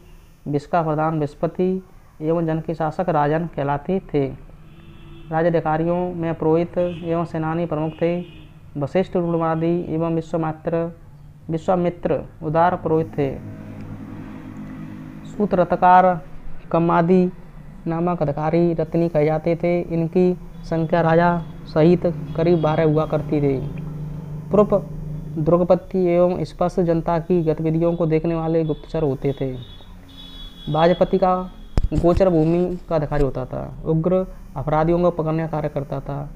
विश्व का प्रधान विस्पति एवं जन के शासक राजन कहलाते थे। राज्याधिकारियों में पुरोहित एवं सेनानी प्रमुख थे। वशिष्ठ रूढ़वादी एवं विश्वामित्र उदार पुरोहित थे। सूत रत्नकार कम्मादी नामक अधिकारी रत्नी कहे जाते थे। इनकी संख्या राजा सहित करीब 12 हुआ करती थी। पूर्व दुर्गपति एवं स्पष्ट जनता की गतिविधियों को देखने वाले गुप्तचर होते थे। वाजपति का गोचर भूमि का अधिकारी होता था। उग्र अपराधियों को पकड़ने का कार्य करता था।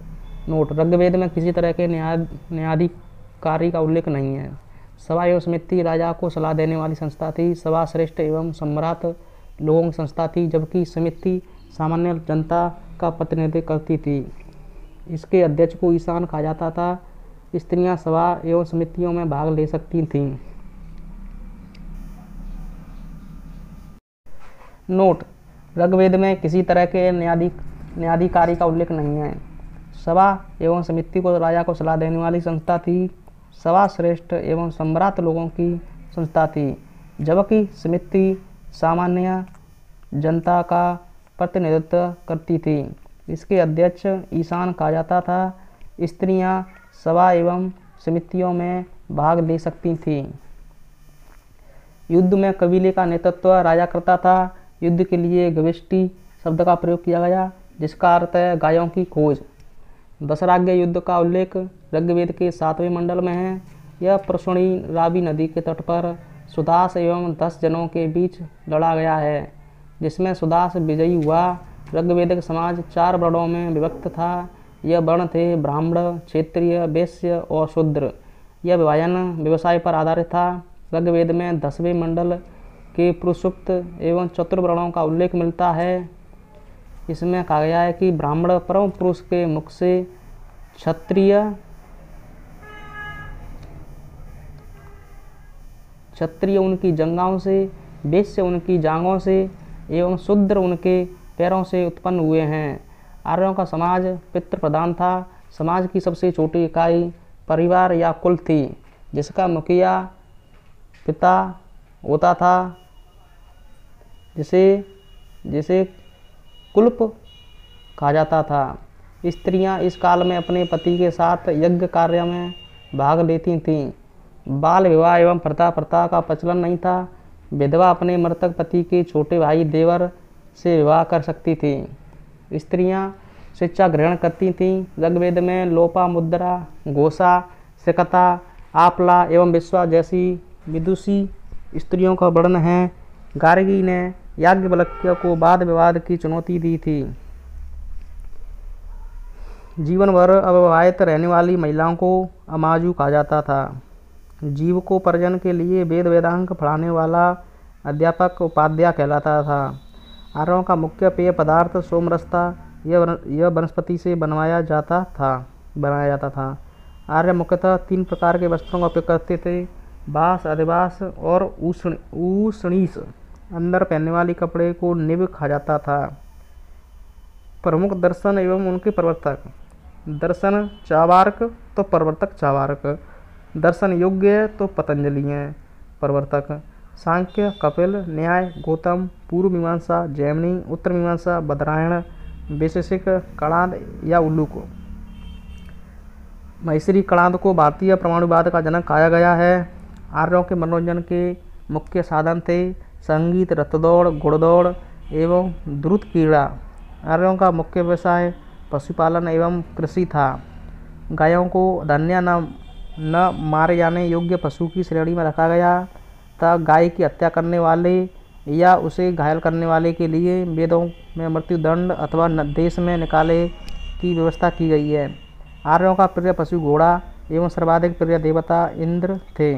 नोट: ऋग्वेद में किसी तरह के न्यायाधिकारी का उल्लेख नहीं है। सभा एवं समिति राजा को सलाह देने वाली संस्था थी। सभा श्रेष्ठ एवं सम्राट लोगों की संस्था थी, जबकि समिति सामान्य जनता का प्रतिनिधित्व करती थी। इसके अध्यक्ष को ईशान कहा जाता था। स्त्रियां सभा एवं समितियों में भाग ले सकती थीं। नोट: ऋग्वेद में किसी तरह के न्यायाधिकारी का उल्लेख नहीं है। सभा एवं समिति को राजा को सलाह देने वाली संस्था थी। सभा श्रेष्ठ एवं सम्राट लोगों की संस्था थी, जबकि समिति सामान्य जनता का प्रतिनिधित्व करती थी। इसके अध्यक्ष ईशान कहा जाता था। स्त्रियां सभा एवं समितियों में भाग ले सकती थीं। युद्ध में कबीले का नेतृत्व राजा करता था। युद्ध के लिए गविष्टि शब्द का प्रयोग किया गया, जिसका अर्थ है गायों की खोज। दशराज्य युद्ध का उल्लेख ऋग्वेद के 7वें मंडल में है। यह प्रशुणी रावी नदी के तट पर सुदास एवं 10 जनों के बीच लड़ा गया है, जिसमें सुदास विजयी हुआ। ऋग्वेदिक समाज 4 वर्णों में विभक्त था। यह वर्ण थे ब्राह्मण, क्षत्रिय, वैश्य और शूद्र। यह विभाजन व्यवसाय पर आधारित था। ऋग्वेद में 10वें मंडल के पुरुषोक्त एवं चतुर्वर्णों का उल्लेख मिलता है। इसमें कहा गया है कि ब्राह्मण परम पुरुष के मुख से, क्षत्रिय उनकी जंघाओं से, वैश्य उनकी जांघों से एवं शूद्र उनके पैरों से उत्पन्न हुए हैं। आर्यों का समाज पितृ प्रधान था। समाज की सबसे छोटी इकाई परिवार या कुल थी, जिसका मुखिया पिता होता था, जिसे कुल्प कहा जाता था। स्त्रियां इस काल में अपने पति के साथ यज्ञ कार्य में भाग लेती थीं। बाल विवाह एवं प्रथा का प्रचलन नहीं था। विधवा अपने मृतक पति के छोटे भाई देवर से विवाह कर सकती थी। स्त्रियां शिक्षा ग्रहण करती थीं। ऋग्वेद में लोपामुद्रा, घोषा, सिकता, आपला एवं विश्वा जैसी विदुषी स्त्रियों का वर्णन है। गार्गी ने याज्ञवल्क्य को वाद विवाद की चुनौती दी थी। जीवन भर अविवाहित रहने वाली महिलाओं को अमाजू कहा जाता था। जीविकोपार्जन के लिए वेद वेदांग पढ़ाने वाला अध्यापक उपाध्याय कहलाता था। आर्यों का मुख्य पेय पदार्थ सोमरस था। यह वनस्पति से बनाया जाता था। आर्य मुख्यतः 3 प्रकार के वस्त्रों का उपयोग करते थे: बास, अधिवास और ऊष्णीस। अंदर पहनने वाले कपड़े को निब कहा जाता था। प्रमुख दर्शन एवं उनके प्रवर्तक: दर्शन चावार्क तो प्रवर्तक चावार्क, दर्शन योग्य तो पतंजलि हैं प्रवर्तक। सांख्य, कपिल, न्याय, गौतम, पूर्व मीमांसा, जैमिनी, उत्तर मीमांसा, बदरायण, वैशेषिक, कणाद या उल्लूक। महर्षि कणाद को भारतीय परमाणुवाद का जनक कहा गया है। आर्यों के मनोरंजन के मुख्य साधन थे संगीत, रथदौड़, घुड़दौड़ एवं द्रुत क्रीड़ा। आर्यों का मुख्य व्यवसाय पशुपालन एवं कृषि था। गायों को धन्या न मारे जाने योग्य पशु की श्रेणी में रखा गया था। गाय की हत्या करने वाले या उसे घायल करने वाले के लिए वेदों में मृत्युदंड अथवा देश में निकाले की व्यवस्था की गई है। आर्यों का प्रिय पशु घोड़ा एवं सर्वाधिक प्रिय देवता इंद्र थे।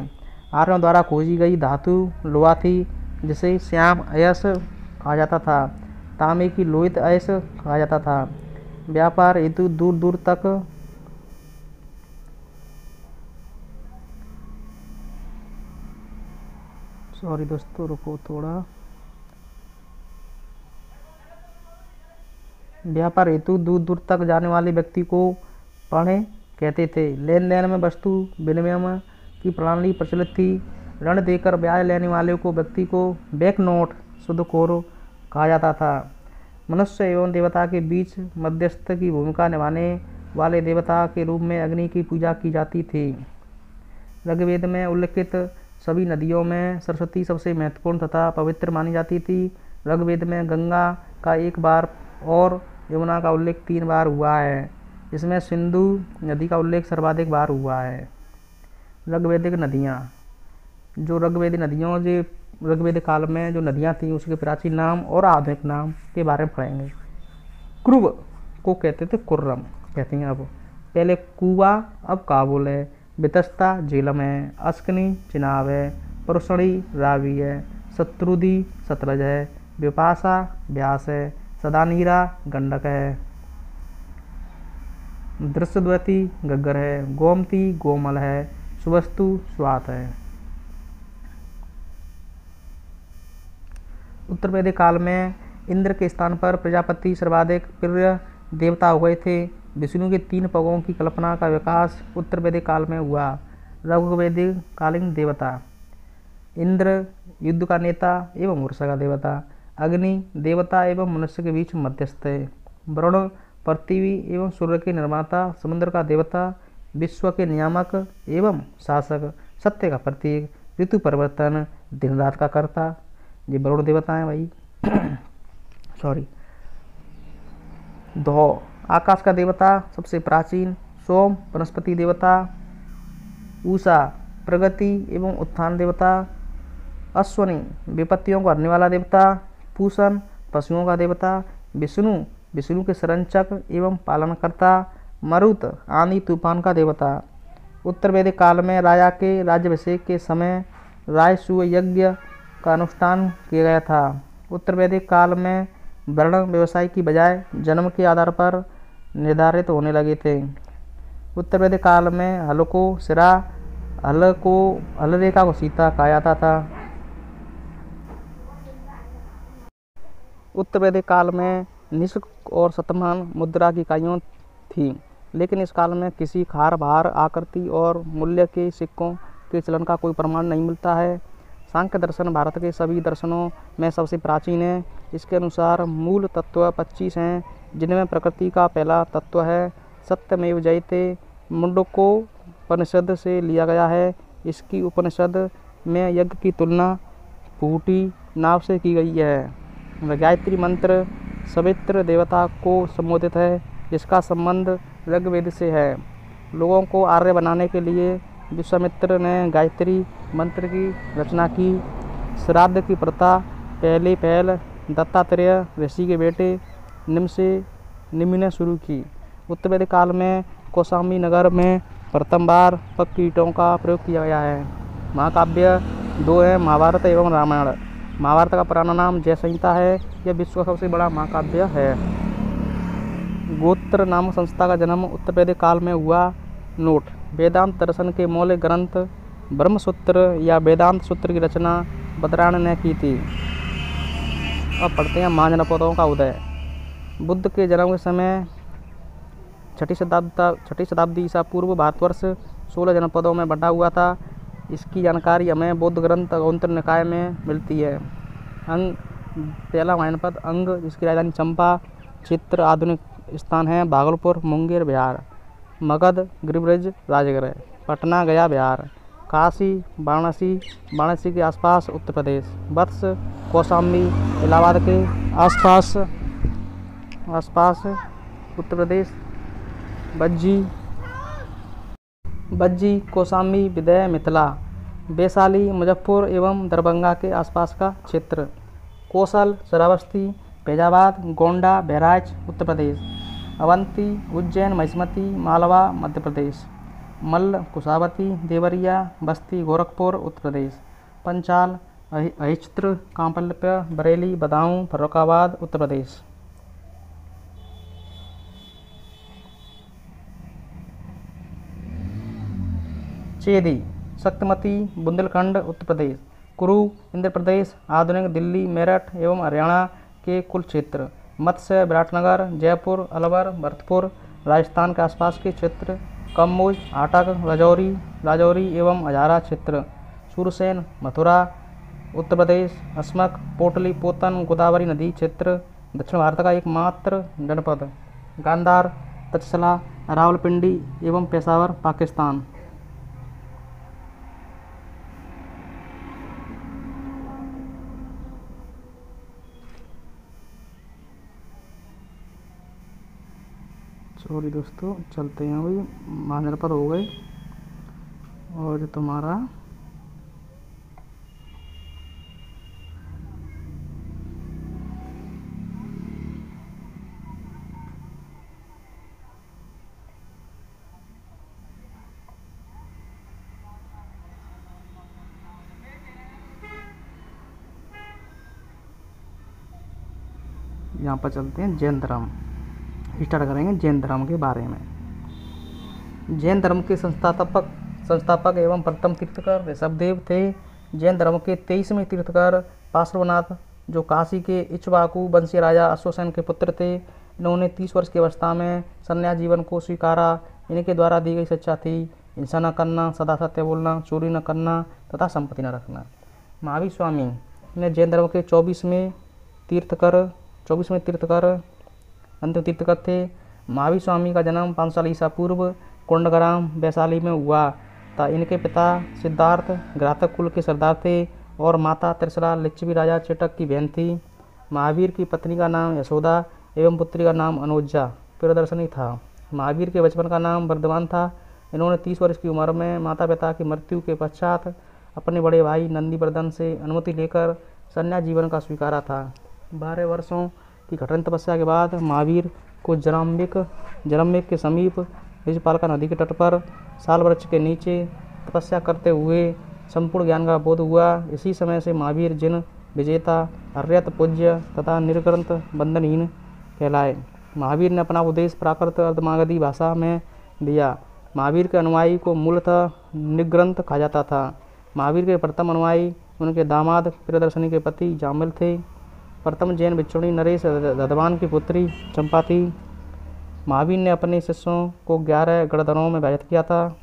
आर्यों द्वारा खोजी गई धातु लोहा थी, जिसे श्याम अयस कहा जाता था। तांबे की लोहित अयस कहा जाता था। व्यापार हेतु दूर दूर तक व्यापार हेतु दूर दूर तक जाने वाले व्यक्ति को पणे कहते थे। लेन देन में वस्तु विनिमय की प्रणाली प्रचलित थी। ऋण देकर ब्याज लेने वाले को व्यक्ति को बैंक नोट सुदखोर कहा जाता था। मनुष्य एवं देवता के बीच मध्यस्थ की भूमिका निभाने वाले देवता के रूप में अग्नि की पूजा की जाती थी। ऋग्वेद में उल्लिखित सभी नदियों में सरस्वती सबसे महत्वपूर्ण तथा पवित्र मानी जाती थी। ऋग्वेद में गंगा का 1 बार और यमुना का उल्लेख 3 बार हुआ है। इसमें सिंधु नदी का उल्लेख सर्वाधिक बार हुआ है। ऋग्वेदिक नदियाँ, जो ऋग्वेद काल में जो नदियाँ थीं उसके प्राचीन नाम और आधुनिक नाम के बारे में पढ़ेंगे। कुर्व को कहते थे कुर्रम कहते हैं अब, पहले कुआ अब काबुल है। वितस्ता झेलम है। अस्कनी चिनाब है। परुषणी रावी है। शत्रुधि सतलज है। विपाशा व्यास है। सदानीरा गंडक है। दृश्यद्वती गग्गर है। गोमती गोमल है। सुवस्तु स्वात है। उत्तर वैदिक काल में इंद्र के स्थान पर प्रजापति सर्वाधिक प्रिय देवता हो गए थे। विष्णु के 3 पगों की कल्पना का विकास उत्तर वैदिक काल में हुआ। ऋग्वैदिक कालीन देवता: इंद्र युद्ध का नेता एवं वर्षा का देवता। अग्नि देवता एवं मनुष्य के बीच मध्यस्थ है। वरुण पृथ्वी एवं सूर्य के निर्माता। समुद्र का देवता। विश्व के नियामक एवं शासक। सत्य का प्रतीक। ऋतु परिवर्तन, दिन रात का कर्ता। ये वरुण देवता है भाई। धौ आकाश का देवता सबसे प्राचीन। सोम वनस्पति देवता। उषा प्रगति एवं उत्थान देवता। अश्वनी विपत्तियों को हरने वाला देवता, पूषण पशुओं का देवता, विष्णु विष्णु के संरक्षक एवं पालनकर्ता, मरुत आंधी तूफान का देवता। उत्तर वैदिक काल में राजा के राज्याभिषेक के समय राजसूय यज्ञ का अनुष्ठान किया गया था। उत्तर वैदिक काल में वर्ण व्यवसाय की बजाय जन्म के आधार पर निर्धारित होने लगे थे। उत्तर वैदिक काल में हल को सिरा, हल रेखा को सीता कहा जाता था। उत्तर वैदिक काल में निष्क और शतमान मुद्रा की इकाइयों थी, लेकिन इस काल में किसी खार, भार, आकृति और मूल्य के सिक्कों के चलन का कोई प्रमाण नहीं मिलता है। सांख्य दर्शन भारत के सभी दर्शनों में सबसे प्राचीन है। इसके अनुसार मूल तत्व 25 हैं, जिनमें प्रकृति का पहला तत्व है सत्यमेव जयते, मुंडकोपनिषद से लिया गया है। इसकी उपनिषद में यज्ञ की तुलना फूटी नाव से की गई है। गायत्री मंत्र सवित्र देवता को संबोधित है, जिसका संबंध ऋग्वेद से है। लोगों को आर्य बनाने के लिए विश्वामित्र ने गायत्री मंत्र की रचना की। श्राद्ध की प्रथा पहल दत्तात्रेय ऋषि के बेटे निमि ने शुरू की। उत्तर वैदिक काल में कौशाम्बी नगर में प्रथम बार पक्की ईंटों का प्रयोग किया गया है। महाकाव्य 2 हैं, महाभारत एवं रामायण। महाभारत का पुराना नाम जय संहिता है। यह विश्व का सबसे बड़ा महाकाव्य है। गोत्र नामक संस्था का जन्म उत्तर वैदिक काल में हुआ। नोट: वेदांत दर्शन के मौलिक ग्रंथ ब्रह्मसूत्र या वेदांत सूत्र की रचना बदरायण ने की थी। अब पढ़ते हैं महाजनपदों का उदय। बुद्ध के जन्म के समय 6ठी शताब्दी ईसा पूर्व भारतवर्ष 16 जनपदों में बंटा हुआ था। इसकी जानकारी हमें बौद्ध ग्रंथ गौतम निकाय में मिलती है। अंग: पहला महाजनपद अंग, जिसकी राजधानी चंपा क्षेत्र आधुनिक स्थान है भागलपुर, मुंगेर बिहार। मगध गिरिब्रज राजगृह, पटना गया बिहार। काशी वाराणसी के आसपास उत्तर प्रदेश। वत्स कौशाम्बी इलाहाबाद के आसपास उत्तर प्रदेश। बज्जी कौशाम्बी विदय मिथिला। वैशाली मुजफ्फर एवं दरभंगा के आसपास का क्षेत्र। कौशल श्रावस्ती फैजाबाद गोंडा बहराइच उत्तर प्रदेश। अवंती उज्जैन महिष्मती मालवा मध्य प्रदेश। मल्ल कुशावती देवरिया बस्ती गोरखपुर उत्तर प्रदेश। पंचाल अहिच्छत्र कांपल्य बरेली बदाऊं फर्रुखाबाद उत्तर प्रदेश। चेदी शक्तिमती बुंदेलखंड उत्तर प्रदेश। कुरु इंद्र प्रदेश आधुनिक दिल्ली मेरठ एवं हरियाणा के कुल क्षेत्र। मत्स्य विराटनगर जयपुर अलवर भरतपुर राजस्थान के आसपास के क्षेत्र। कम्बोज आटक राजौरी एवं हजारा क्षेत्र। सूरसेन मथुरा उत्तर प्रदेश। अस्मक पोटली पोतन गोदावरी नदी क्षेत्र दक्षिण भारत का एकमात्र जनपद। गांधार तक्षशिला रावलपिंडी एवं पेशावर पाकिस्तान। सॉरी दोस्तों, चलते हैं। अभी महाजनपद हो गए और तुम्हारा यहाँ पर चलते हैं। जैन धर्म स्टार्ट करेंगे। जैन धर्म के बारे में। जैन धर्म के संस्थापक एवं प्रथम तीर्थकर ऋषभदेव थे। जैन धर्म के 23वें तीर्थकर पार्श्वनाथ, जो काशी के इक्ष्वाकु वंशीय राजा अश्वसेन के पुत्र थे, इन्होंने 30 वर्ष की अवस्था में संन्यास जीवन को स्वीकारा। इनके द्वारा दी गई शिक्षा थी हिंसा न करना, सदा सत्य बोलना, चोरी न करना तथा संपत्ति न रखना। महावीर स्वामी ने जैन धर्म के 24वें तीर्थकर अंतिम तीर्थकर थे। महावीर स्वामी का जन्म 5 साल ईसा पूर्व कोंडग्राम वैशाली में हुआ था। इनके पिता सिद्धार्थ घातक कुल के सरदार थे और माता त्रिशला लिच्छवी राजा चेटक की बहन थी। महावीर की पत्नी का नाम यशोदा एवं पुत्री का नाम अनुजा प्रियदर्शनी था। महावीर के बचपन का नाम वर्धमान था। इन्होंने 30 वर्ष की उम्र में माता पिता की मृत्यु के पश्चात अपने बड़े भाई नंदीवर्धन से अनुमति लेकर संन्यास जीवन का स्वीकारा था। 12 वर्षों की कठिन तपस्या के बाद महावीर को जरम्बिक के समीप ऋषिपालका नदी के तट पर साल वृक्ष के नीचे तपस्या करते हुए संपूर्ण ज्ञान का बोध हुआ। इसी समय से महावीर जिन विजेता, अर्यत, पूज्य तथा निर्ग्रंथ बंधनहीन कहलाए। महावीर ने अपना उपदेश प्राकृत अर्धमागधी भाषा में दिया। महावीर के अनुयायी को मूलतः निग्रंथ कहा जाता था। महावीर के प्रथम अनुयायी उनके दामाद प्रियदर्शनी के पति जामिल थे। प्रथम जैन भिक्षुणी नरेश दधवान की पुत्री चंपा थी। महावीर ने अपने शिष्यों को 11 गणधरों में विभाजित किया था।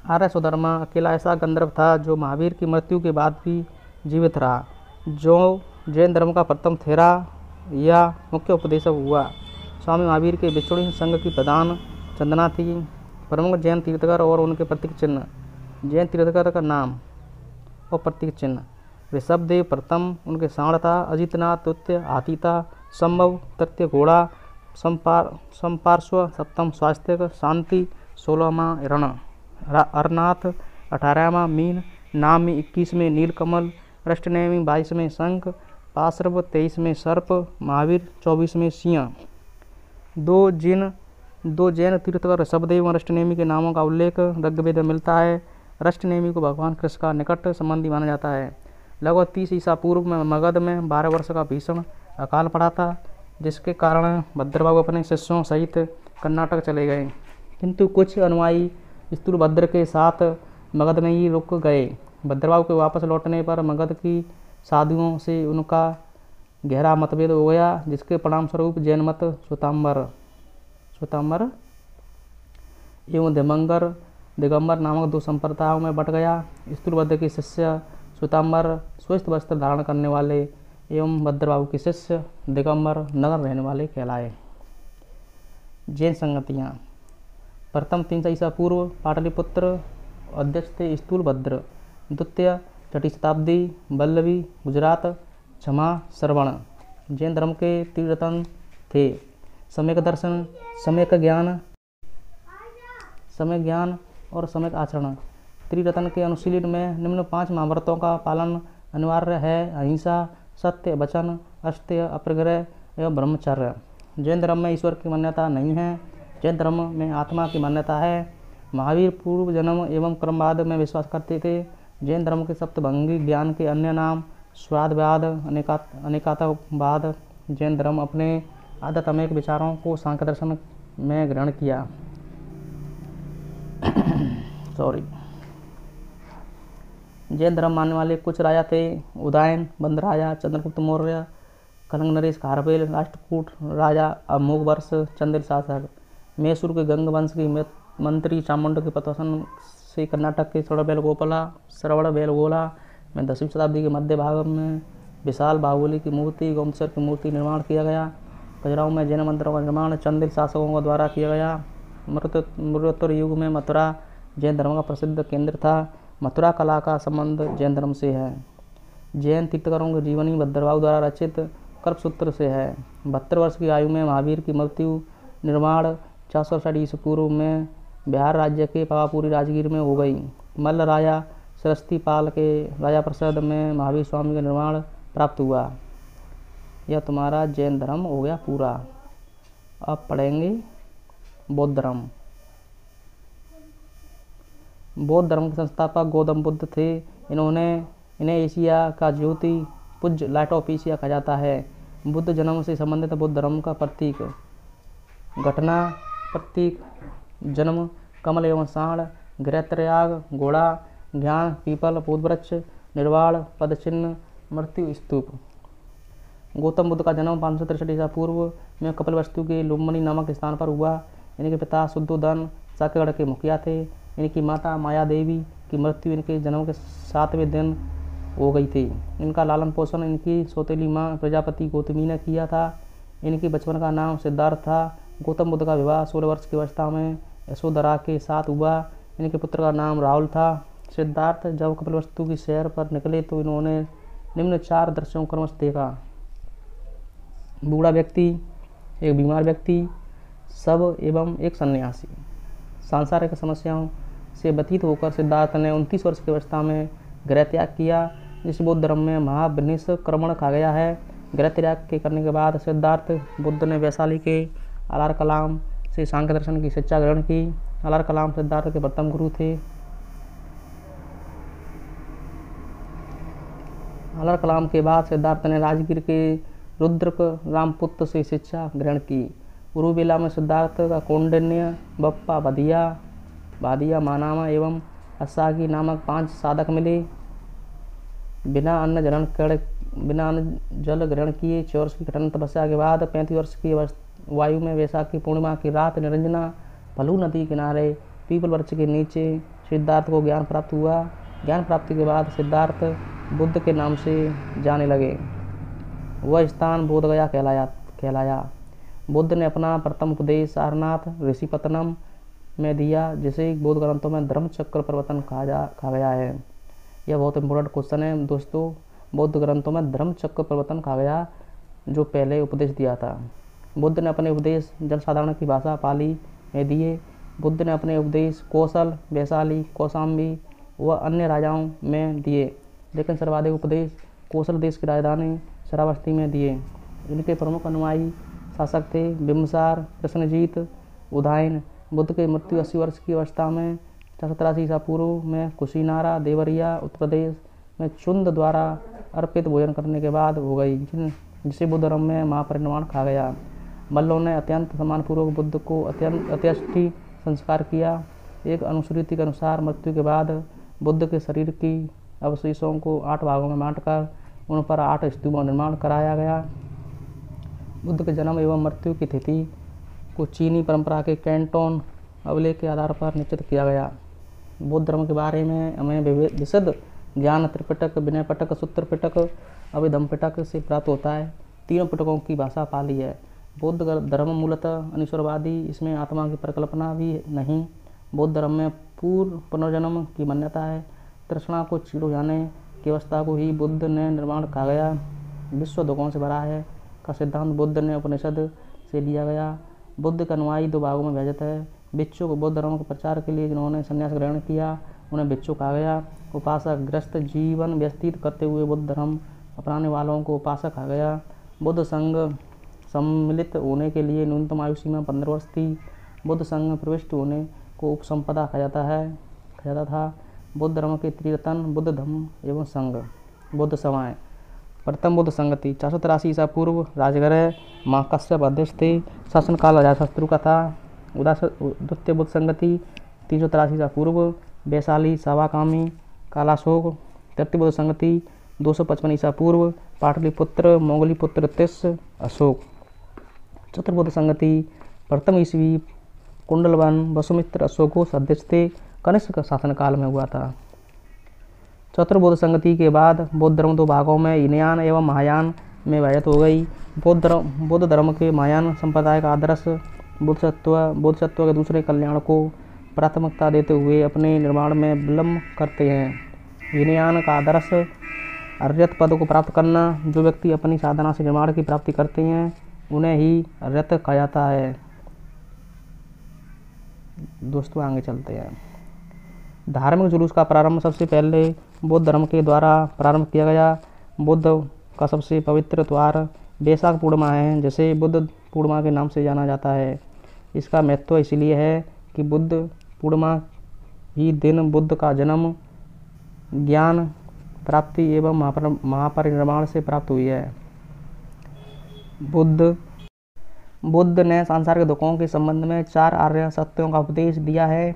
आर्य सुधर्मा अकेला ऐसा गंधर्व था जो महावीर की मृत्यु के बाद भी जीवित रहा, जो जैन धर्म का प्रथम थेरा या मुख्य उपदेशक हुआ। स्वामी महावीर के भिक्षुणी संघ की प्रधान चंदना थी। प्रमुख जैन तीर्थकर और उनके प्रतीक चिन्ह। जैन तीर्थकर का नाम और प्रतीक चिन्ह। ऋषभदेव प्रथम, उनके साण था। अजितनाथ द्वितीय, हाथी था। संभव तृतीय, घोड़ा। संपार्श्व सप्तम, स्वास्तिक। शांति 16वां, रण। अरनाथ 18वां, मीन। नामी 21वें, नीलकमल। अष्टनेमी 22वें, शंख। पार्श्व 23वें, सर्प। महावीर 24वें, सिंह। दो जैन तीर्थकर ऋषभदेव और अष्टनेमी के नामों का उल्लेख ऋग्वेद में मिलता है। अष्टनेमी को भगवान कृष्ण का निकट संबंधी माना जाता है। लगभग 30 ईसा पूर्व में मगध में 12 वर्ष का भीषण अकाल पड़ा था, जिसके कारण भद्रबाबू अपने शिष्यों सहित कर्नाटक चले गए, किंतु कुछ अनुयायी स्थूलभद्र के साथ मगध में ही रुक गए। भद्रबाबू के वापस लौटने पर मगध की साधुओं से उनका गहरा मतभेद हो गया, जिसके परिणाम स्वरूप जैन मत श्वेतांबर एवं दिगंबर नामक 2 संप्रदायों में बंट गया। स्थूलभद्र के शिष्य श्वेतांबर स्वस्थ वस्त्र धारण करने वाले एवं भद्रबाबू के शिष्य दिगंबर नगर रहने वाले कहलाए। जैन संगतियाँ। प्रथम 300 ईसा पूर्व पाटलिपुत्र अध्यक्ष थे स्थूलभद्र। द्वितीय 6ठी शताब्दी वल्लभी गुजरात क्षमा श्रवण जैन धर्म के तीर्थरत्न थे। सम्यक दर्शन, सम्यक ज्ञान और सम्यक आचरण। त्रिरत्न के अनुशीलन में निम्न 5 महाव्रतों का पालन अनिवार्य है: अहिंसा, सत्य, वचन, अस्तेय, अपरिग्रह एवं ब्रह्मचर्य। जैन धर्म में ईश्वर की मान्यता नहीं है। जैन धर्म में आत्मा की मान्यता है। महावीर पूर्व जन्म एवं क्रमवाद में विश्वास करते थे। जैन धर्म के सप्तभंगी ज्ञान के अन्य नाम स्वादवाद, अनेकातवाद। जैन धर्म अपने आध्यात्मिक विचारों को सांख्य दर्शन में ग्रहण किया। जैन धर्म मानने वाले कुछ राजा थे: उदयन, बंद राजा, चंद्रगुप्त मौर्य, कलिंग नरेश, खारवेल, राष्ट्रकूट राजा, अमोघ वर्ष, चंदेल शासक। मैसूर के गंग वंश की मंत्री चामुंड के प्रशासन से कर्नाटक के श्रवणबेलगोला में 10वीं शताब्दी के मध्य भाग में विशाल बाहुबली की मूर्ति, गोमतीश्वर की मूर्ति निर्माण किया गया। खजुराहो में जैन मंदिरों का निर्माण चंदेल शासकों द्वारा किया गया। मृत्युत्तर युग में मथुरा जैन धर्म का प्रसिद्ध केंद्र था। मथुरा कला का संबंध जैन धर्म से है। जैन तीर्थंकरों की जीवनी भद्रबाबू द्वारा रचित कल्पसूत्र से है। 72 वर्ष की आयु में महावीर की मृत्यु निर्माण 460 ईसा पूर्व में बिहार राज्य के पावापुरी राजगीर में हो गई। मल्ल राजा सरस्वती पाल के राजा प्रसाद में महावीर स्वामी का निर्माण प्राप्त हुआ। यह तुम्हारा जैन धर्म हो गया पूरा। अब पढ़ेंगे बौद्ध धर्म। बौद्ध धर्म के संस्थापक गौतम बुद्ध थे। इन्हें एशिया का ज्योति पुंज, लाइट ऑफ एशिया कहा जाता है। बुद्ध जन्म से संबंधित बौद्ध धर्म का प्रतीक घटना, प्रतीक जन्म कमल एवं साण, गृहत्रयाग घोड़ा, ज्ञान पीपल बोधवृक्ष, निर्वाण पदचिन्ह, मृत्यु स्तूप। गौतम बुद्ध का जन्म 563 ईसा पूर्व में कपिलवस्तु के लुम्बिनी नामक स्थान पर हुआ। इनके पिता शुद्धोधन साकेगढ़ के मुखिया थे। इनकी माता माया देवी की मृत्यु इनके जन्म के 7वें दिन हो गई थी। इनका लालन पोषण इनकी सौतेली माँ प्रजापति गौतमी ने किया था। इनके बचपन का नाम सिद्धार्थ था। गौतम बुद्ध का विवाह 16 वर्ष की अवस्था में यशोधरा के साथ हुआ। इनके पुत्र का नाम राहुल था। सिद्धार्थ जब कपिलवस्तु की सैर पर निकले तो इन्होंने निम्न 4 दृश्यों को क्रमशः देखा: बूढ़ा व्यक्ति, एक बीमार व्यक्ति, शव एवं एक सन्यासी। सांसारिक समस्याओं से व्यतीत होकर सिद्धार्थ ने 29 वर्ष की अवस्था में गृह त्याग किया, जिस बौद्ध धर्म में महाविनिष्क्रमण कहा गया है। गृह त्याग के करने के बाद सिद्धार्थ बुद्ध ने वैशाली के अलार कलाम से सांख्य दर्शन की शिक्षा ग्रहण की। अलार कलाम सिद्धार्थ के प्रथम गुरु थे। अलार कलाम के बाद सिद्धार्थ ने राजगीर के रुद्रक रामपुत्र से शिक्षा ग्रहण की। उरुवेला में सिद्धार्थ का कौंडिन्य, बप्पा भादिया मानामा एवं असागी नामक 5 साधक मिले। बिना अन्न जल ग्रहण किए 4 वर्ष की कठिन तपस्या के बाद 35 वर्ष की वायु में वैशाखी पूर्णिमा की रात निरंजना फलू नदी किनारे पीपल वृक्ष के नीचे सिद्धार्थ को ज्ञान प्राप्त हुआ। ज्ञान प्राप्ति के बाद सिद्धार्थ बुद्ध के नाम से जाने लगे। वह स्थान बोधगया कहलाया। बुद्ध ने अपना प्रथम उपदेश सारनाथ ऋषिपतनम में दिया, जिसे बौद्ध ग्रंथों में धर्मचक्र प्रवर्तन कहा गया है। यह बहुत इंपॉर्टेंट क्वेश्चन है दोस्तों। बौद्ध ग्रंथों में धर्मचक्र प्रवर्तन कहा गया, जो पहले उपदेश दिया था। बुद्ध ने अपने उपदेश जनसाधारण की भाषा पाली में दिए। बुद्ध ने अपने उपदेश कौशल, वैशाली, कौशाम्बी व अन्य राजाओं में दिए, लेकिन सर्वाधिक उपदेश कौशल देश की राजधानी श्रावस्ती में दिए। इनके प्रमुख अनुयायी शासक थे बिम्बसार, कृष्णजीत, उदायन। बुद्ध की मृत्यु 80 वर्ष की अवस्था में 483 ईसा पूर्व में कुशीनारा, देवरिया, उत्तर प्रदेश में चुंद द्वारा अर्पित भोजन करने के बाद हो गई, जिसे बुद्ध धर्म में महापरिनिर्वाण कहा गया। मल्लों ने अत्यंत सम्मानपूर्वक बुद्ध को अंत्येष्टि संस्कार किया। एक अनुश्रुति के अनुसार मृत्यु के बाद बुद्ध के शरीर की अवशेषों को 8 भागों में बांटकर उन पर 8 स्तूपों का निर्माण कराया गया। बुद्ध के जन्म एवं मृत्यु की तिथि को चीनी परंपरा के कैंटोन अभिलेख के आधार पर निश्चित किया गया। बौद्ध धर्म के बारे में हमें विशद ज्ञान त्रिपिटक, विनय पिटक, सूत्र पिटक, अभिधम्म पिटक से प्राप्त होता है। तीनों पिटकों की भाषा पाली है। बौद्ध धर्म मूलतः अनिश्वरवादी, इसमें आत्मा की परिकल्पना भी नहीं। बौद्ध धर्म में पूर्व पुनर्जन्म की मान्यता है। तृष्णा को चीर हो जाने की अवस्था को ही बुद्ध ने निर्माण कहा गया। विश्व दुखों से भरा है का सिद्धांत बुद्ध ने उपनिषद से लिया गया। बुद्ध का अनुयायी 2 भागों में विभाजित है। भिक्षु को बौद्ध धर्म के प्रचार के लिए जिन्होंने संन्यास ग्रहण किया उन्हें भिक्षु कहा गया। उपासक ग्रस्त जीवन व्यतीत करते हुए बुद्ध धर्म अपनाने वालों को उपासक कहा गया। बुद्ध संघ सम्मिलित होने के लिए न्यूनतम आयु सीमा 15 वर्ष थी। बुद्ध संघ में प्रविष्ट होने को उपसंपदा कहा जाता था। बुद्ध धर्म के त्रिरत्न बुद्ध धम्म एवं संघ। बुद्ध सभाएं। प्रथम बुद्ध संघ थी 483 ईसा पूर्व। राजगृह महाकश्यप अध्यक्ष थे। शासनकाल अजातशत्रु का था। द्वितीय बुद्ध संघ थी 383 ईसा पूर्व। वैशाली सवाकामी कालाशोक। तृतीय बुद्ध संघ थी 255 ईसा पूर्व। पाटलिपुत्र मोगलीपुत्र तिस अशोक। चतुर्थ बुद्ध संघ थी प्रथम ईस्वी कुंडलवन वसुमित्र अशोक घोष अध्यक्ष थे। कनिष्क का शासनकाल में हुआ था। चतुर्बुद्ध संगति के बाद बौद्ध धर्म 2 भागों में हीनयान एवं महायान में विभाजित हो गई। बौद्ध धर्म के महायान संप्रदाय का आदर्श बोधिसत्व के दूसरे कल्याण को प्राथमिकता देते हुए अपने निर्माण में विलंब करते हैं। हीनयान का आदर्श अर्यत पद को प्राप्त करना। जो व्यक्ति अपनी साधना से निर्माण की प्राप्ति करते हैं उन्हें ही अर्यत कहा जाता है। दोस्तों आगे चलते हैं। धार्मिक जुलूस का प्रारंभ सबसे पहले बौद्ध धर्म के द्वारा प्रारंभ किया गया। बुद्ध का सबसे पवित्र त्योहार वैशाख पूर्णिमा है, जिसे बुद्ध पूर्णिमा के नाम से जाना जाता है। इसका महत्व इसलिए है कि बुद्ध पूर्णिमा ही दिन बुद्ध का जन्म, ज्ञान प्राप्ति एवं महापरिनिर्वाण से प्राप्त हुई है। बुद्ध ने सांसारिक दुखों के संबंध में 4 आर्य सत्यों का उपदेश दिया है।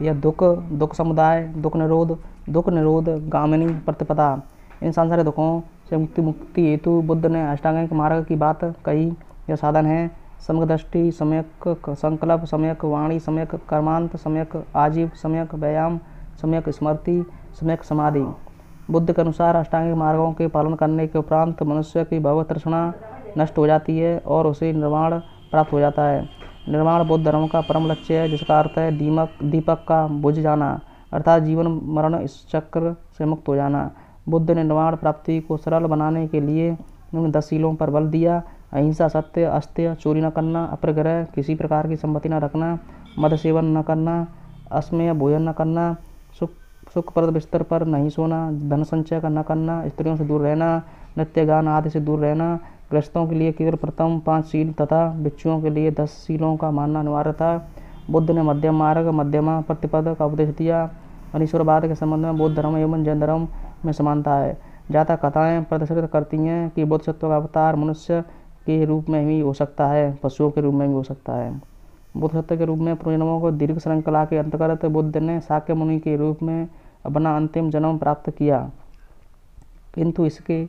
यह दुख समुदाय, दुख निरोध, गामिनी प्रतिपदा। इन सांसारिक दुखों से मुक्ति हेतु बुद्ध ने अष्टांगिक मार्ग की बात कही। यह साधन है सम्यक दृष्टि, सम्यक संकल्प, सम्यक वाणी, सम्यक कर्मांत, सम्यक आजीव, सम्यक व्यायाम, सम्यक स्मृति, सम्यक समाधि। बुद्ध के अनुसार अष्टांगिक मार्गों के पालन करने के उपरांत मनुष्य की भव तृष्णा नष्ट हो जाती है और उसे निर्वाण प्राप्त हो जाता है। निर्वाण बौद्ध धर्म का परम लक्ष्य है, जिसका अर्थ है दीपक का बुझ जाना, अर्थात जीवन मरण इस चक्र से मुक्त हो जाना। बुद्ध ने निर्वाण प्राप्ति को सरल बनाने के लिए उन 10 शीलों पर बल दिया। अहिंसा, सत्य, अस्त्य, चोरी न करना, अपरिग्रह, किसी प्रकार की संपत्ति न रखना, मद सेवन न करना, असमय भोजन न करना, सुखप्रद बिस्तर पर नहीं सोना, धन संचय न करना, स्त्रियों से दूर रहना, नृत्य गान आदि से दूर रहना, गृहस्थों के लिए केवल प्रथम 5 शील तथा भिक्षुओं के लिए 10 शीलों का मानना अनिवार्य था। बुद्ध ने मध्यम मार्ग, मध्यमा प्रतिपद का उपदेश दिया। अनीश्वरवाद के संबंध में बौद्ध धर्म एवं जैन धर्म में समानता है। ज़्यादा कथाएं प्रदर्शित करती हैं कि बोधिसत्व का अवतार मनुष्य के रूप में भी हो सकता है, पशुओं के रूप में भी हो सकता है। बोधिसत्व के रूप में पुनर्जन्मों को दीर्घ श्रृंखला के अंतर्गत बुद्ध ने शाक्य मुनि के रूप में अपना अंतिम जन्म प्राप्त किया, किंतु इसके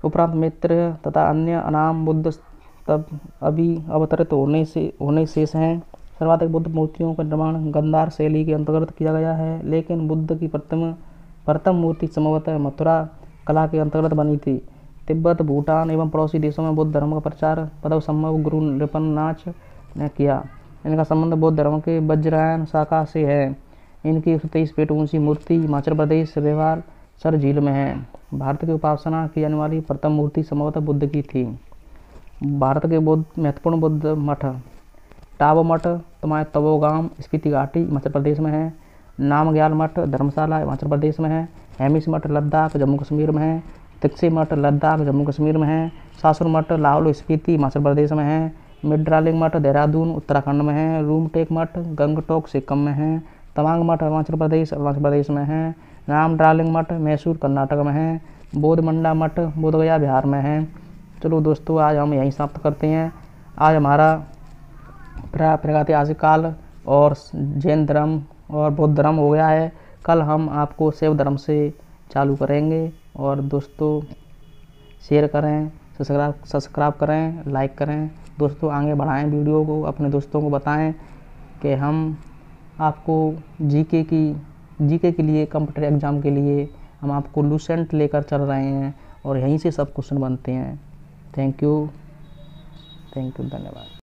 उपरांत मित्र तथा अन्य अनाम बुद्ध तब अभी अवतरित होने शेष हैं। सर्वाधिक बुद्ध मूर्तियों का निर्माण गांधार शैली के अंतर्गत किया गया है, लेकिन बुद्ध की प्रथम मूर्ति संभवतः मथुरा कला के अंतर्गत बनी थी। तिब्बत, भूटान एवं पड़ोसी देशों में बौद्ध धर्म का प्रचार पदव संभव गुरु नृपन्नाच ने किया। इनका संबंध बौद्ध धर्म के वज्रायन शाखा से है। इनकी 123 फीट ऊंची मूर्ति हिमाचल प्रदेश रेवार सर झील में है। भारत की उपासना की जाने वाली प्रथम मूर्ति संभवतः बुद्ध की थी। भारत के महत्वपूर्ण बौद्ध मठ टाबो मठ तुम्हारे तपोगाम स्पीति घाटी हिमाचल प्रदेश में है। नामग्याल मठ धर्मशाला हिमाचल प्रदेश में है। हेमिस मठ लद्दाख जम्मू कश्मीर में है। तिक्से मठ लद्दाख जम्मू कश्मीर में है। सासुर मठ लाहौल स्पीति हिमाचल प्रदेश में है। मिड्रालिंग मठ देहरादून उत्तराखंड में है। रूमटेक मठ गंगटोक सिक्किम में है। तवांग मठ अरुणाचल प्रदेश में है। रामड्रालिंग मठ मैसूर कर्नाटक में है। बोधमंडा मठ बोधगया बिहार में है। चलो दोस्तों, आज हम यहीं समाप्त करते हैं। आज हमारा प्रागैतिहासिक काल और जैन धर्म और बौद्ध धर्म हो गया है। कल हम आपको शैव धर्म से चालू करेंगे। और दोस्तों शेयर करें, सब्सक्राइब करें, लाइक करें। दोस्तों आगे बढ़ाएं वीडियो को, अपने दोस्तों को बताएं कि हम आपको जीके के लिए कंप्यूटर एग्ज़ाम के लिए हम आपको लूसेंट लेकर चल रहे हैं और यहीं से सब क्वेश्चन बनते हैं। थैंक यू, धन्यवाद।